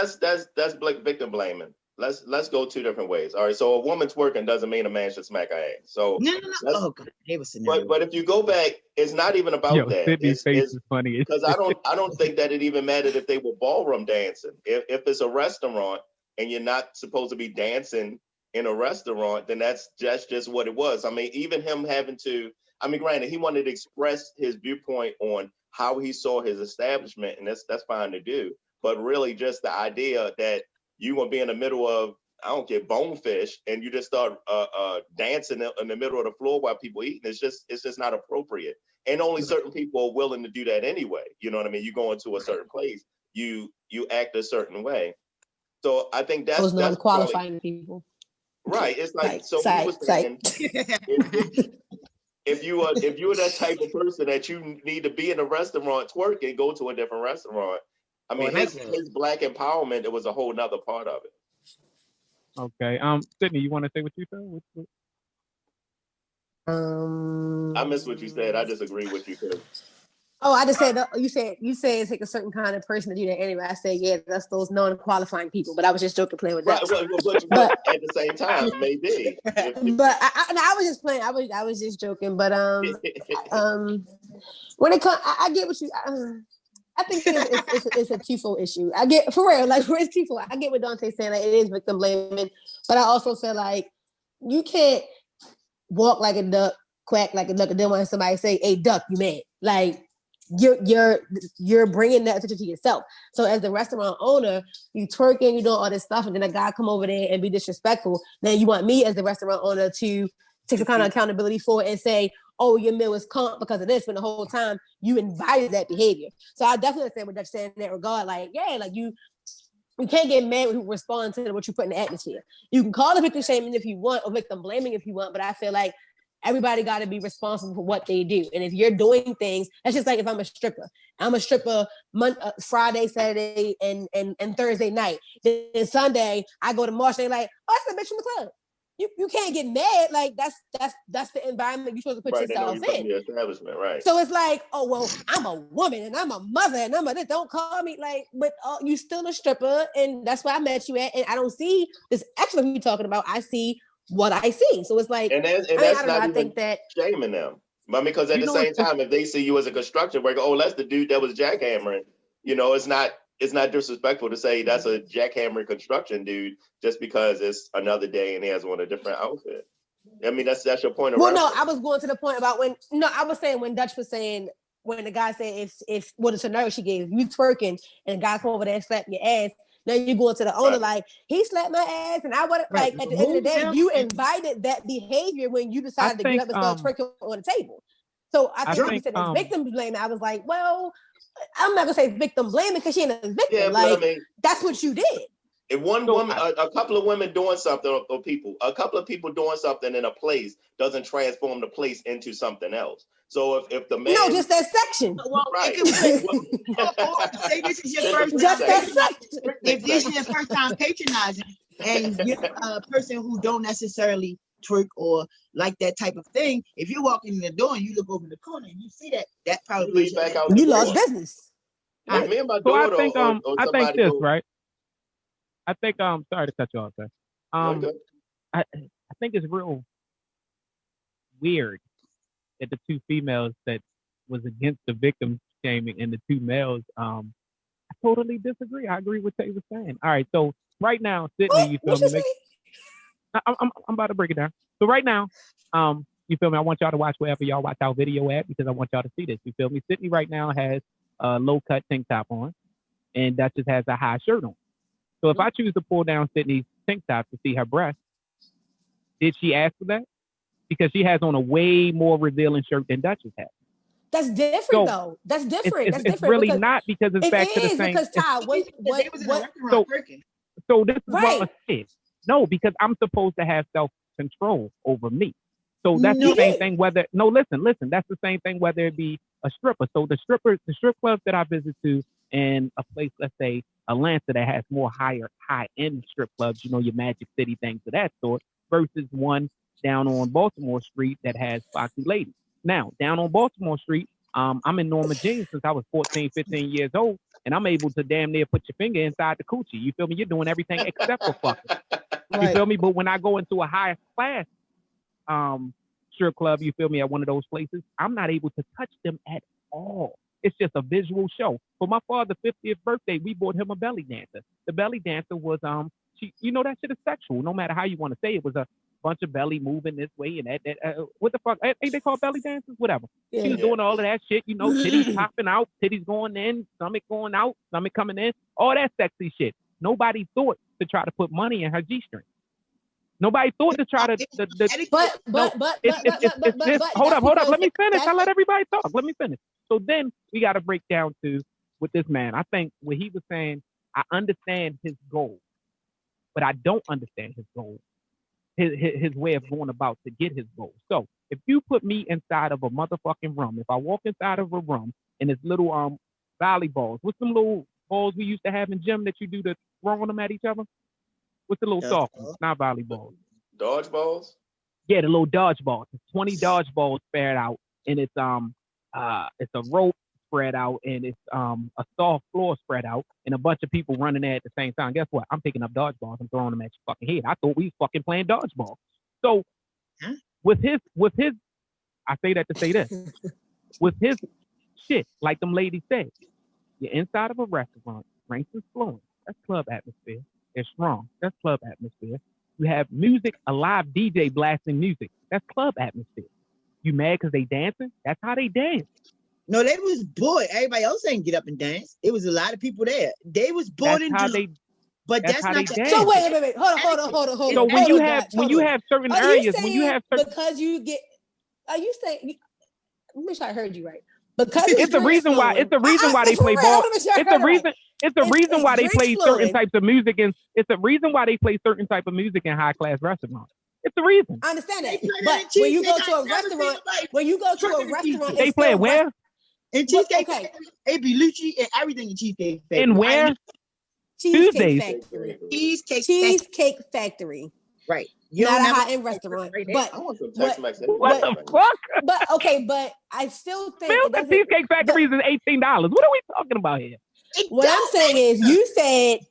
that's black victim blaming. Let's go two different ways. All right, so a woman's working doesn't mean a man should smack her ass. So no. Oh God, it was but if you go back, it's not even about that. Sydney's face is funny because I don't think that it even mattered if they were ballroom dancing. If it's a restaurant and you're not supposed to be dancing in a restaurant, then that's just what it was. I mean, even him having to. I mean, granted, he wanted to express his viewpoint on how he saw his establishment, and that's fine to do. But really, just the idea that you gonna be in the middle of, I don't care, bonefish, and you just start dancing in the middle of the floor while people eating. It's just not appropriate. And only certain people are willing to do that anyway. You know what I mean? You go into a certain place, you act a certain way. So I think that's those non-qualifying people. Right. It's like he was saying, if you are that type of person that you need to be in a restaurant twerking, go to a different restaurant. I mean, his black empowerment, it was a whole nother part of it. Okay. Sydney, you want to say what you said? I missed what you said. I disagree with you too. Oh, I just said you said it's like a certain kind of person to do that anyway. I said, yeah, that's those non-qualifying people. But I was just joking, playing with that. Right, but at the same time, maybe. But I was just playing. I was just joking. But when it comes, I get what you. I think it's a twofold issue. I get for real, like where's twofold? I get what Dante's saying, like it is victim blaming, but I also feel like you can't walk like a duck, quack like a duck, and then when somebody say, "Hey, duck, you mad?" Like you're bringing that attention to yourself. So as the restaurant owner, you twerking, you doing all this stuff, and then a guy come over there and be disrespectful. Then you want me as the restaurant owner to take some kind of accountability for it and say, "Oh, your meal is comp because of this," when the whole time you invited that behavior. So I definitely understand what Dutch saying in that regard. Like, yeah, like you can't get mad when people respond to what you put in the atmosphere. You can call it victim shaming if you want, or victim blaming if you want, but I feel like everybody got to be responsible for what they do. And if you're doing things, that's just like if I'm a stripper. I'm a stripper Friday, Saturday, and Thursday night. Then Sunday, I go to Marshall and like, oh, that's the bitch from the club. You can't get mad. Like that's the environment you're supposed to put yourself in. The establishment, right? So it's like, oh well, I'm a woman and I'm a mother and I'm a this. Don't call me like, but you still a stripper, and that's where I met you at. And I don't see this extra we talking about. I see what I see. So it's like, I think that shaming them. I mean, because at the same time, if they see you as a construction worker, oh, that's the dude that was jackhammering. You know, it's not disrespectful to say that's a jackhammering construction dude just because it's another day and he has on a different outfit. I mean, that's your point. Well, no, I was going to the point about I was saying when Dutch was saying, when the guy said if what a scenario she gave, you twerking and the guy come over there and slap your ass, now you go to the owner like, he slapped my ass, and I would like at the end of the day, you invited that behavior when you decided to get up and start twerking on the table. So I think when you said it's victim blaming, I was like, well, I'm not gonna say victim blaming because she ain't a victim. Yeah, like, but I mean, that's what you did. If one woman, a couple of women doing something, or people, a couple of people doing something in a place doesn't transform the place into something else. So if the man, just that section, well, right? Say this is your first time. If this is your first time patronizing, and you're a person who don't necessarily twerk or like that type of thing, if you're walking in the door and you look over the corner and you see that probably back out. You lost business. Like me and my daughter, I think this, right? I think sorry to cut you off, sir. I think it's real weird that the two females that was against the victim shaming and the two males, I totally disagree. I agree with what they were saying. All right, so right now, Sydney, you feel me? I'm about to break it down. So right now, you feel me? I want y'all to watch wherever y'all watch our video at because I want y'all to see this. You feel me? Sydney right now has a low cut tank top on, and that just has a high shirt on. So if I choose to pull down Sydney's tank top to see her breast, did she ask for that? Because she has on a way more revealing shirt than Duchess has. That's different, though. That's different. That's different. It's really not because it's back to the same. Because Ty, so this is what I said. No, because I'm supposed to have self-control over me. So that's the same thing. Listen. That's the same thing whether it be a stripper. So the strip clubs that I visit to, in a place, let's say Atlanta, that has more high-end strip clubs, your Magic City, things of that sort, versus one down on Baltimore Street that has foxy ladies. Now, down on Baltimore Street, I'm in Norma Jeans since I was 14, 15 years old, and I'm able to damn near put your finger inside the coochie. You feel me? You're doing everything except for fucking. You feel me? But when I go into a higher class strip club, you feel me, at one of those places, I'm not able to touch them at all. It's just a visual show. For my father's 50th birthday, we bought him a belly dancer. The belly dancer was that shit is sexual. No matter how you want to say it, was a bunch of belly moving this way and that. What the fuck? Ain't they called belly dancers? Whatever. She was doing all of that shit. Titties popping out, titties going in, stomach going out, stomach coming in. All that sexy shit. Nobody thought to try to put money in her G-string. Nobody thought to try to. Hold up. Let me finish. I let everybody talk. Let me finish. So then we got to break down to with this man. I think what he was saying, I understand his goal, but I don't understand his goal, his way of going about to get his goal. So if you put me inside of a motherfucking room, if I walk inside of a room and it's little volleyballs, what's some little balls we used to have in gym that you do to throw them at each other? What's the little soft ones? Not volleyballs. Dodgeballs? Yeah, the little dodgeballs. It's 20 dodgeballs spread out, and it's a rope spread out and it's a soft floor spread out and a bunch of people running there at the same time, guess what? I'm picking up dodgeballs and throwing them at your fucking head. I thought we was fucking playing dodgeball. So with his, I say that to say this, with his shit, like them ladies said, you're inside of a restaurant, drinks is flowing. That's club atmosphere. It's strong. That's club atmosphere. You have music, a live DJ blasting music. That's club atmosphere. You mad because they dancing? That's how they dance. No, they was bored. Everybody else ain't get up and dance. It was a lot of people there. They was bored and drunk. But that's not the. So wait. Hold on. So when you have certain areas, because you get, are you saying? Let me sure I heard you right. Because it's the reason why. It's the reason why they play ball. It's the reason. It's the reason why they play certain types of music, and it's the reason why they play certain type of music in high class restaurants. It's the reason. I understand that, but when you go to a restaurant, they play where? In Cheesecake Factory, it be Lucci and everything in Cheesecake Factory. And where? Cheesecake Factory. Cheesecake Factory. Right. Not a high-end restaurant. But I want some Tex-Mex. What the fuck? But I still think the Cheesecake Factory is $18. What are we talking about here? What I'm saying is,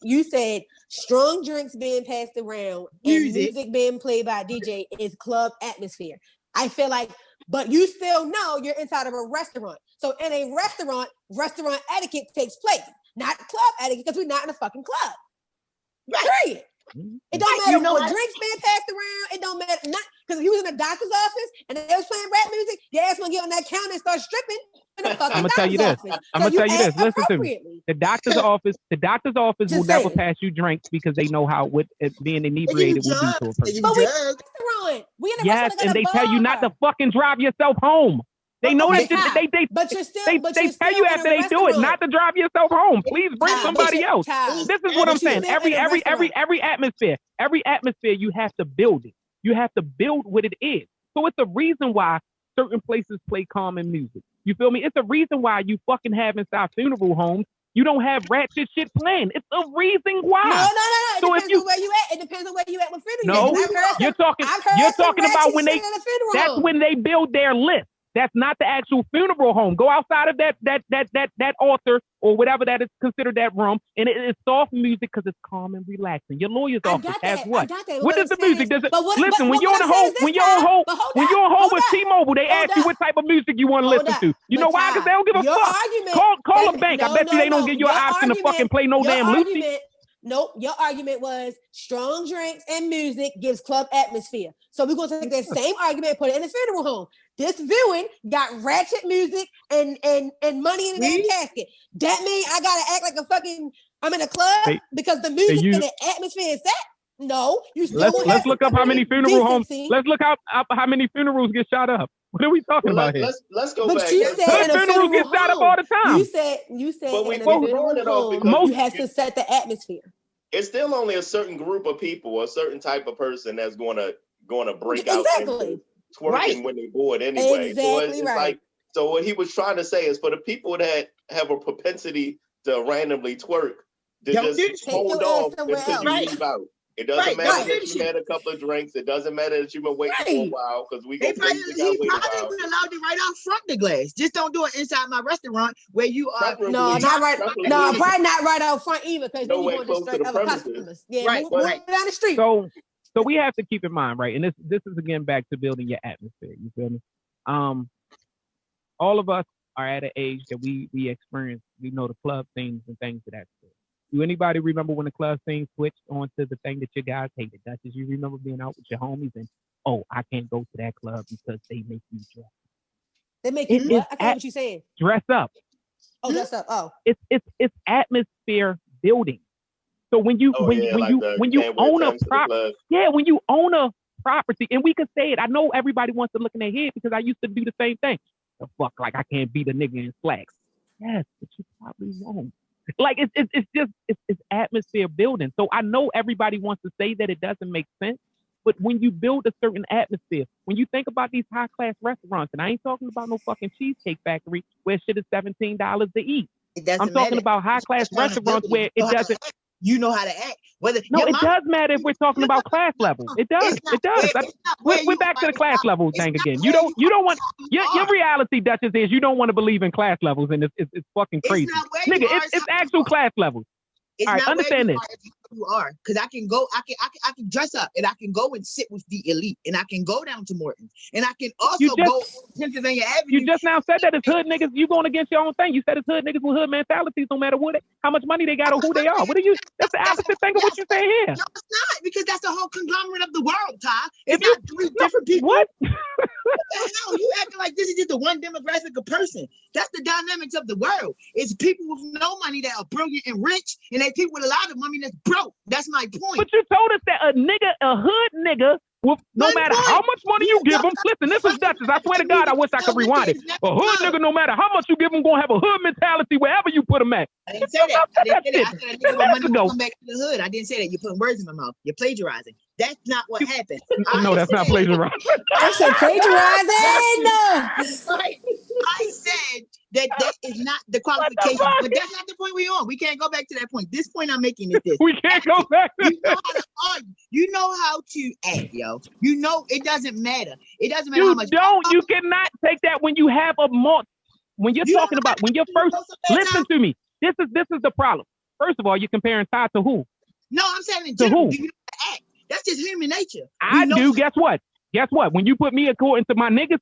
you said strong drinks being passed around and music being played by a DJ is club atmosphere. I feel like, but you still know you're inside of a restaurant. So in a restaurant etiquette takes place, not club etiquette, because we're not in a fucking club. Right. Period. It don't matter what drinks being passed around. It don't matter, not because if you was in a doctor's office and they was playing rap music, your ass gonna get on that counter and start stripping. I'm gonna tell you this. Listen to me. The doctor's office will never pass you drinks because they know how being inebriated will do to a person. But we in a restaurant. Yes, and they tell you not to fucking drive yourself home. They know that they tell you after they do it not to drive yourself home. Please bring somebody else. This is what I'm saying. Every atmosphere you have to build it. You have to build what it is. So it's a reason why certain places play calming music. You feel me? It's a reason why you fucking have inside funeral homes. You don't have ratchet shit playing. It's a reason why. No. So depends on where you at. It depends on where you at with funeral. No, you're talking about when that's when they build their list. That's not the actual funeral home. Go outside of that altar or whatever that is considered that room, and it is soft music because it's calm and relaxing. Your lawyer's office has what? What is the music? Does it? Listen, when you're on hold with T-Mobile, they ask you what type of music you want to listen to. You know why? Because they don't give a fuck. Call a bank. I bet you they don't give you an option to fucking play no damn Lucy. Nope, your argument was strong drinks and music gives club atmosphere. So we're going to take that same argument and put it in the funeral home. This viewing got ratchet music and money in the casket. That means I got to act like a fucking, I'm in a club because the music and the atmosphere is set? No. Let's look up how many funeral homes. Let's look up how many funerals get shot up. What are we talking about here? Let's go back. You said funerals get shot up all the time. You said in a funeral home, you have to set the atmosphere. It's still only a certain group of people, a certain type of person that's going to break out into twerking when they're bored anyway. Exactly right. So what he was trying to say is for the people that have a propensity to randomly twerk, to just hold off until you leave out. It doesn't matter that you had a couple of drinks. It doesn't matter that you've been waiting for a while because we go crazy. He probably allowed it right out front the glass. Just don't do it inside my restaurant where you are. No, not right. No, probably not right out front either because then you want to disturb other customers. Yeah, right. Down the street. So we have to keep in mind, right? And this is again back to building your atmosphere. You feel me? All of us are at an age that we experience. We know the club things and things of that sort. Do anybody remember when the club scene switched onto the thing that your guys hated? Does you remember being out with your homies and, I can't go to that club because they make you dress. They make you what? I can't what you saying. Dress up. Oh, dress up. Oh. It's atmosphere building. So when you own a property, when you own a property, and we can say it. I know everybody wants to look in their head because I used to do the same thing. The fuck, like I can't beat a nigga in slacks. Yes, but you probably won't. Like it's atmosphere building. So I know everybody wants to say that it doesn't make sense, but when you build a certain atmosphere, when you think about these high class restaurants, and I ain't talking about no fucking Cheesecake Factory where shit is $17 to eat. I'm talking about high class restaurants where it doesn't. you know how to act. No, it does matter if we're talking about class level. It does. It does. We're back to the class level thing again. You don't want your reality, Duchess, is you don't want to believe in class levels, and it's fucking crazy, nigga. It's actual class levels. It's all right, understand this. You are, because I can dress up and I can go and sit with the elite and I can go down to Morton and I can also go to Pennsylvania Avenue. You just now said that it's hood niggas. You going against your own thing. You said it's hood niggas with hood mentalities, no matter how much money they got or who they are. What are you? That's the opposite thing of what you're saying here. No, it's not, because that's the whole conglomerate of the world, Ty. It's not three different people. What? What the hell? You acting like this is just the one demographic of person. That's the dynamics of the world. It's people with no money that are brilliant and rich, and they people with a lot of money that's broke. That's my point. But you told us that a hood nigga, with no matter how much money you give him, listen, this is Duchess. I swear to God, I wish I could rewind it. A hood nigga, no matter how much you give him, gonna have a hood mentality wherever you put him at. I didn't say that. I said a nigga with money will come back to the hood. I didn't say that. You're putting words in my mouth. You're plagiarizing. That's not what happened. No, that's not plagiarizing. I said plagiarizing. I said that is not the qualification, but that's not the point we're on. We can't go back to that point. This point I'm making is this. We can't go back. You know how to argue. You know how to act, yo. You know it doesn't matter. It doesn't matter how much. You cannot take that when you have a when you're talking about when you're first. Listen to me. This is the problem. First of all, you're comparing Ty to who? No, I'm saying in general. Do you know how to act? That's just human nature. I do. Guess what? When you put me according to my niggas,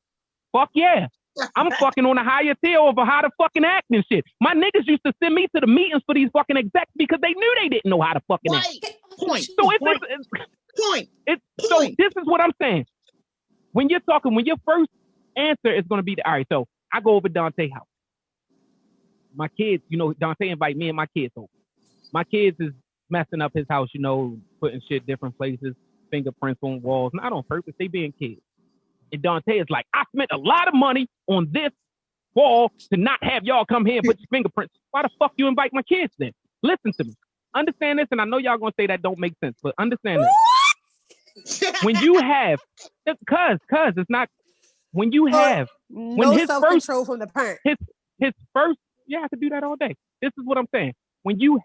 fuck yeah. I'm fucking on a higher tier over how to fucking act and shit. My niggas used to send me to the meetings for these fucking execs because they knew they didn't know how to fucking act. Point. So So this is what I'm saying. When your first answer is going to be all right. So I go over Dante's house. My kids, Dante invite me and my kids over. My kids is messing up his house, putting shit different places, fingerprints on walls, not on purpose. They being kids. And Dante is like, I spent a lot of money on this wall to not have y'all come here and put your fingerprints. Why the fuck you invite my kids then? Listen to me. Understand this, and I know y'all gonna say that don't make sense, but understand this. When you have, cuz it's not. When you have, no self-control from the parent. His first, I could do that all day. This is what I'm saying. When your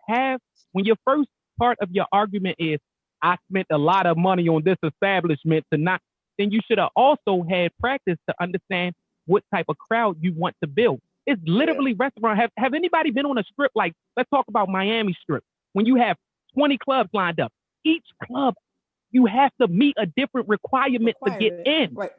first part of your argument is, I spent a lot of money on this establishment to not. Then you should have also had practice to understand what type of crowd you want to build. It's literally restaurant. Have anybody been on a strip like, let's talk about Miami Strip, when you have 20 clubs lined up? Each club, you have to meet a different requirement to get in. Right.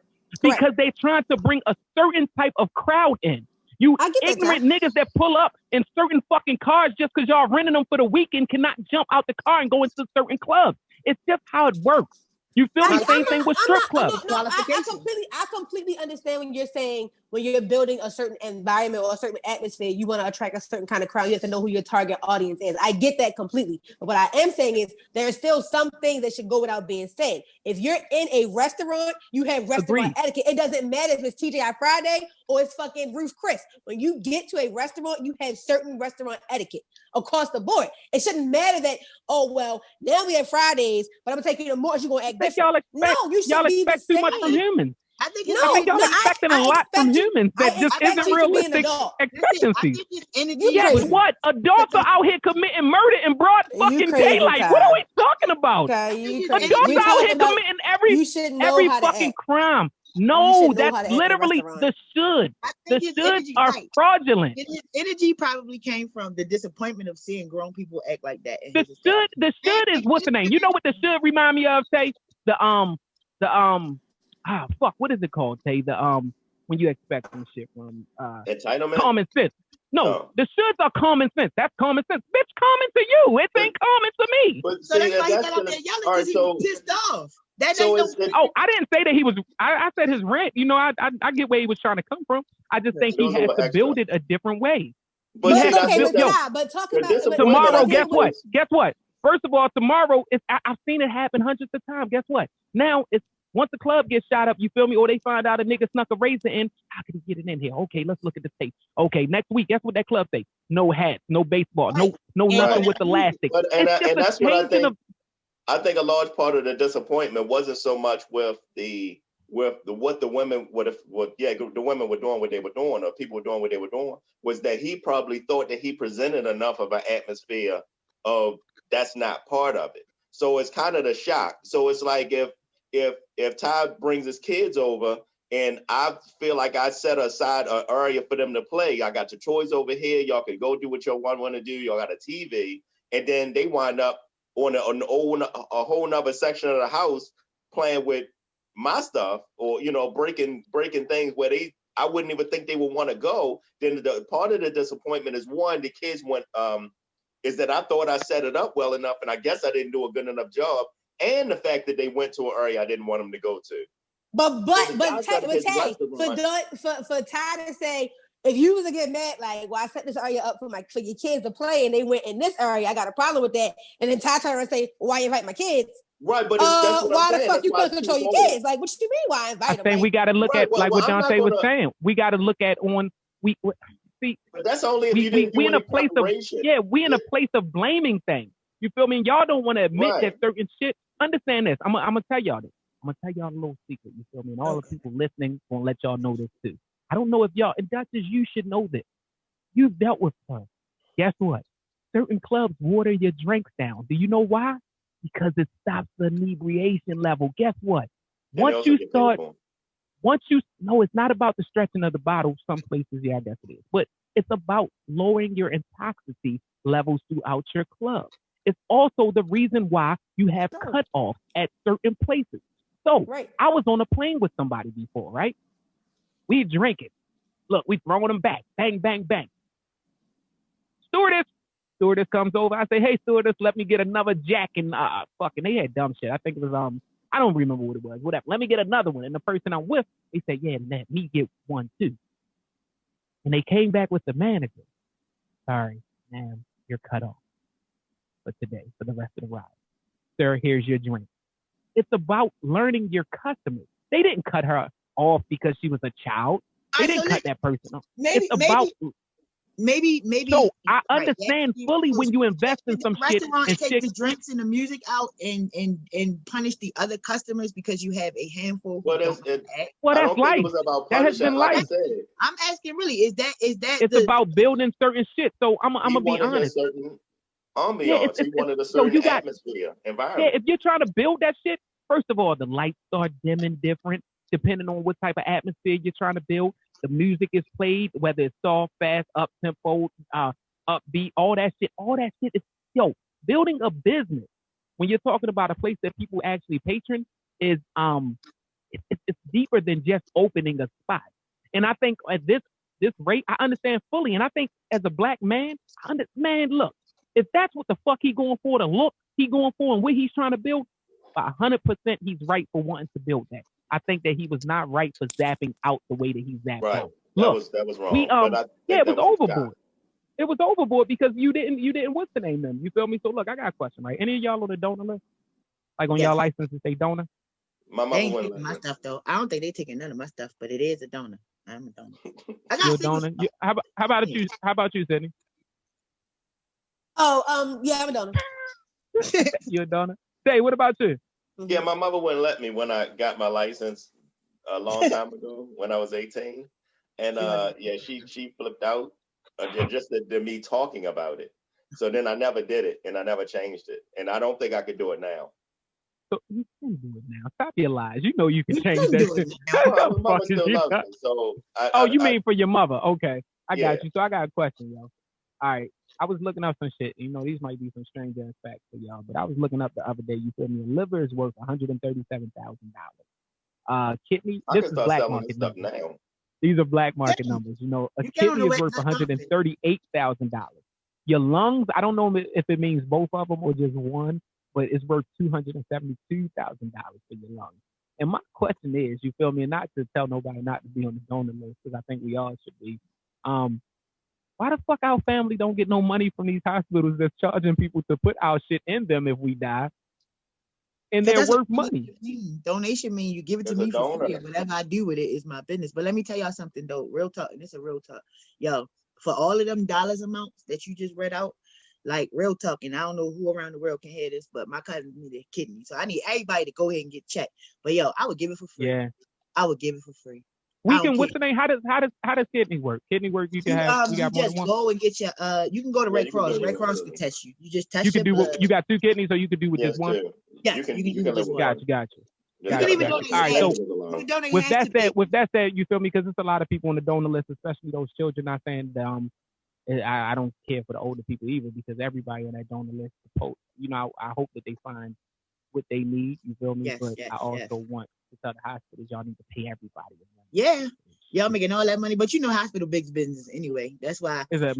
Because they're trying to bring a certain type of crowd in. You ignorant niggas that pull up in certain fucking cars just because y'all renting them for the weekend cannot jump out the car and go into certain clubs. It's just how it works. You feel me? Same thing with strip clubs. I completely understand when you're saying when you're building a certain environment or a certain atmosphere, you want to attract a certain kind of crowd. You have to know who your target audience is. I get that completely. But what I am saying is there are still some things that should go without being said. If you're in a restaurant, you have restaurant etiquette. It doesn't matter if it's TGI Friday or it's fucking Ruth Chris. When you get to a restaurant, you have certain restaurant etiquette across the board. It shouldn't matter that, now we have Fridays, but I'm gonna take you to more. You're gonna act different. Y'all expect too much from humans. I think y'all expecting a lot from humans that just isn't realistic expectancy. Yes, what? Adults are out here committing murder in broad fucking daylight. What are we talking about? Adults are out here committing every fucking crime. No, that's literally the should. The shoulds are fraudulent. His energy probably came from the disappointment of seeing grown people act like that. The should is what's the name? You know what the should remind me of, Tay? What is it called, Tay? When you expect some shit from entitlement, common sense. No, the shoulds are common sense. That's common sense. Bitch, common to you. It ain't common to me. But so that's why he got out there yelling because he was pissed off. I didn't say that he was. I said his rent. I get where he was trying to come from. I just think he has to build it a different way. But talking about tomorrow, guess what? Guess what? First of all, tomorrow I've seen it happen hundreds of times. Guess what? Now it's once the club gets shot up, you feel me? Or they find out a nigga snuck a razor in. How can he get it in here? Okay, let's look at the tape. Okay, next week, guess what that club say? No hats, no baseball, no nothing with elastic. And that's what I think. I think a large part of the disappointment wasn't so much with what the women the women were doing what they were doing, or people were doing what they were doing, was that he probably thought that he presented enough of an atmosphere of that's not part of it. So it's kind of the shock. So it's like if Todd brings his kids over and I feel like I set aside an area for them to play, I got your toys over here, y'all can go do what y'all want to do, y'all got a TV, and then they wind up on a whole nother section of the house playing with my stuff, or breaking things where I wouldn't even think they would want to go. Then the part of the disappointment is, one, the kids went is that I thought I set it up well enough, and I guess I didn't do a good enough job, and the fact that they went to an area I didn't want them to go to. But Ty, for Ty to say, if you was to get mad, like, well, I set this area up for your kids to play, and they went in this area, I got a problem with that. And then Ty turned and say, well, why you invite my kids? Right, but that's what why I'm the saying. fuck you couldn't control your kids? Like, what you mean? Why invite them? I think we got to look at like what Dante was saying. We got to look at see. But that's only if you didn't do any preparation. We in a place of blaming things. You feel me? Y'all don't want to admit that certain shit. Understand this. I'm gonna tell y'all this. I'm gonna tell y'all a little secret. You feel me? And all the people listening gonna let y'all know this too. I don't know if y'all, and Dutchess, you should know this. You've dealt with her. Guess what? Certain clubs water your drinks down. Do you know why? Because it stops the inebriation level. Guess what? No, it's not about the stretching of the bottle. Some places, yeah, I guess it is. But it's about lowering your intoxicity levels throughout your club. It's also the reason why you have cutoffs at certain places. So I was on a plane with somebody before, right? We drinking. Look, we throwing them back. Bang, bang, bang. Stewardess comes over. I say, hey, stewardess, let me get another Jack. And fucking, they had dumb shit. I think it was, I don't remember what it was. Whatever. Let me get another one. And the person I'm with, they said, yeah, let me get one too. And they came back with the manager. Sorry, ma'am, you're cut off for today, for the rest of the ride. Sir, here's your drink. It's about learning your customers. They didn't cut her off because she was a child. They didn't cut that person off. Maybe. So I understand fully when you invest in some shit. Restaurants take the drinks and the music out and punish the other customers because you have a handful. That's life. That has been life. I'm asking, really, is that? It's about building certain shit. So I'm gonna be honest. Ambiance. He wanted a certain atmosphere, environment. Yeah, if you're trying to build that shit, first of all, the lights start dimming different depending on what type of atmosphere you're trying to build. The music is played, whether it's soft, fast, up tempo, upbeat, all that shit is building a business. When you're talking about a place that people actually patron is it's deeper than just opening a spot. And I think at this rate, I understand fully. And I think as a black man, look, if that's what the fuck he going for, the look he going for and what he's trying to build, 100% he's right for wanting to build that. I think that he was not right for zapping out the way that he zapped out. Look, that was wrong. It was overboard. It was overboard because you didn't what's the name them. You feel me? So look, I got a question, right? Any of y'all on the donor list? Like on y'all license to say donor? My mother ain't taking my stuff though. I don't think they taking none of my stuff, but it is a donor. I'm a donor. You're a donor. How about you? How about you, Sydney? Oh, yeah, I'm a donor. You're a donor. Say, what about you? Yeah, my mother wouldn't let me when I got my license a long time ago when I was 18. And she flipped out just to me talking about it. So then I never did it and I never changed it. And I don't think I could do it now. So you can do it now. Stop your lies. You know you can change that. My mother still loves me. So you mean for your mother? Okay. I got you. So I got a question, yo. All right. I was looking up some shit. You know, these might be some strange ass facts for y'all, but I was looking up the other day. You feel me? A liver is worth $137,000. Kidney. This is black market numbers. Now. These are black market numbers. You know, a kidney is worth $138,000. Your lungs, I don't know if it means both of them or just one, but it's worth $272,000 for your lungs. And my question is, you feel me? And not to tell nobody not to be on the donor list, because I think we all should be. Why the fuck our family don't get no money from these hospitals that's charging people to put our shit in them if we die? And they're worth money. Donation mean you give it to me for free. Whatever I do with it is my business. But let me tell y'all something though, real talk, and it's a real talk. Yo, for all of them dollars amounts that you just read out, like real talk, and I don't know who around the world can hear this, but my cousin needed a kidney. So I need everybody to go ahead and get checked. But yo, I would give it for free. Yeah. I would give it for free. We can. What's the name? How does kidney work? Kidney work. You can have. You just go and get your. You can go to Red Cross. Red Cross can test you. You just test. You can do. You got 2 kidneys, or you could do with just one. Yeah, you can do just one. Got you. You can even donate. All right. So with that said, you feel me? Because there's a lot of people on the donor list, especially those children. Not saying I don't care for the older people either, because everybody on that donor list is supposed. You know, I hope that they find what they need. You feel me? But I also want to tell the hospitals, y'all need to pay everybody. Yeah. Y'all making all that money, but you know hospital big business anyway. That's why. It's a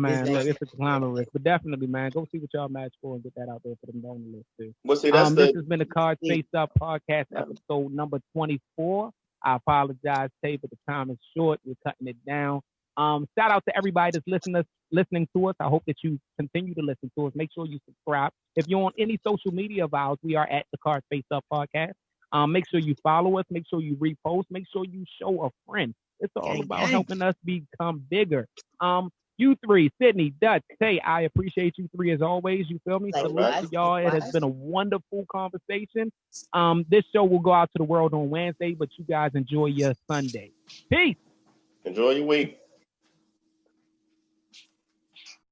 conglomerate. But definitely, man, go see what y'all match for and get that out there for them donor list too. Well, see, this has been the Cards Face Up podcast episode number 24. I apologize, Tay, but the time is short. We're cutting it down. Shout out to everybody that's listening to us. I hope that you continue to listen to us. Make sure you subscribe. If you're on any social media of ours, we are at the Cards Face Up podcast. Make sure you follow us. Make sure you repost. Make sure you show a friend. It's all about helping us become bigger. You three, Sydney, Dutch, Tay, I appreciate you three as always. You feel me? Salute to y'all. It has been a wonderful conversation. This show will go out to the world on Wednesday, but you guys enjoy your Sunday. Peace. Enjoy your week.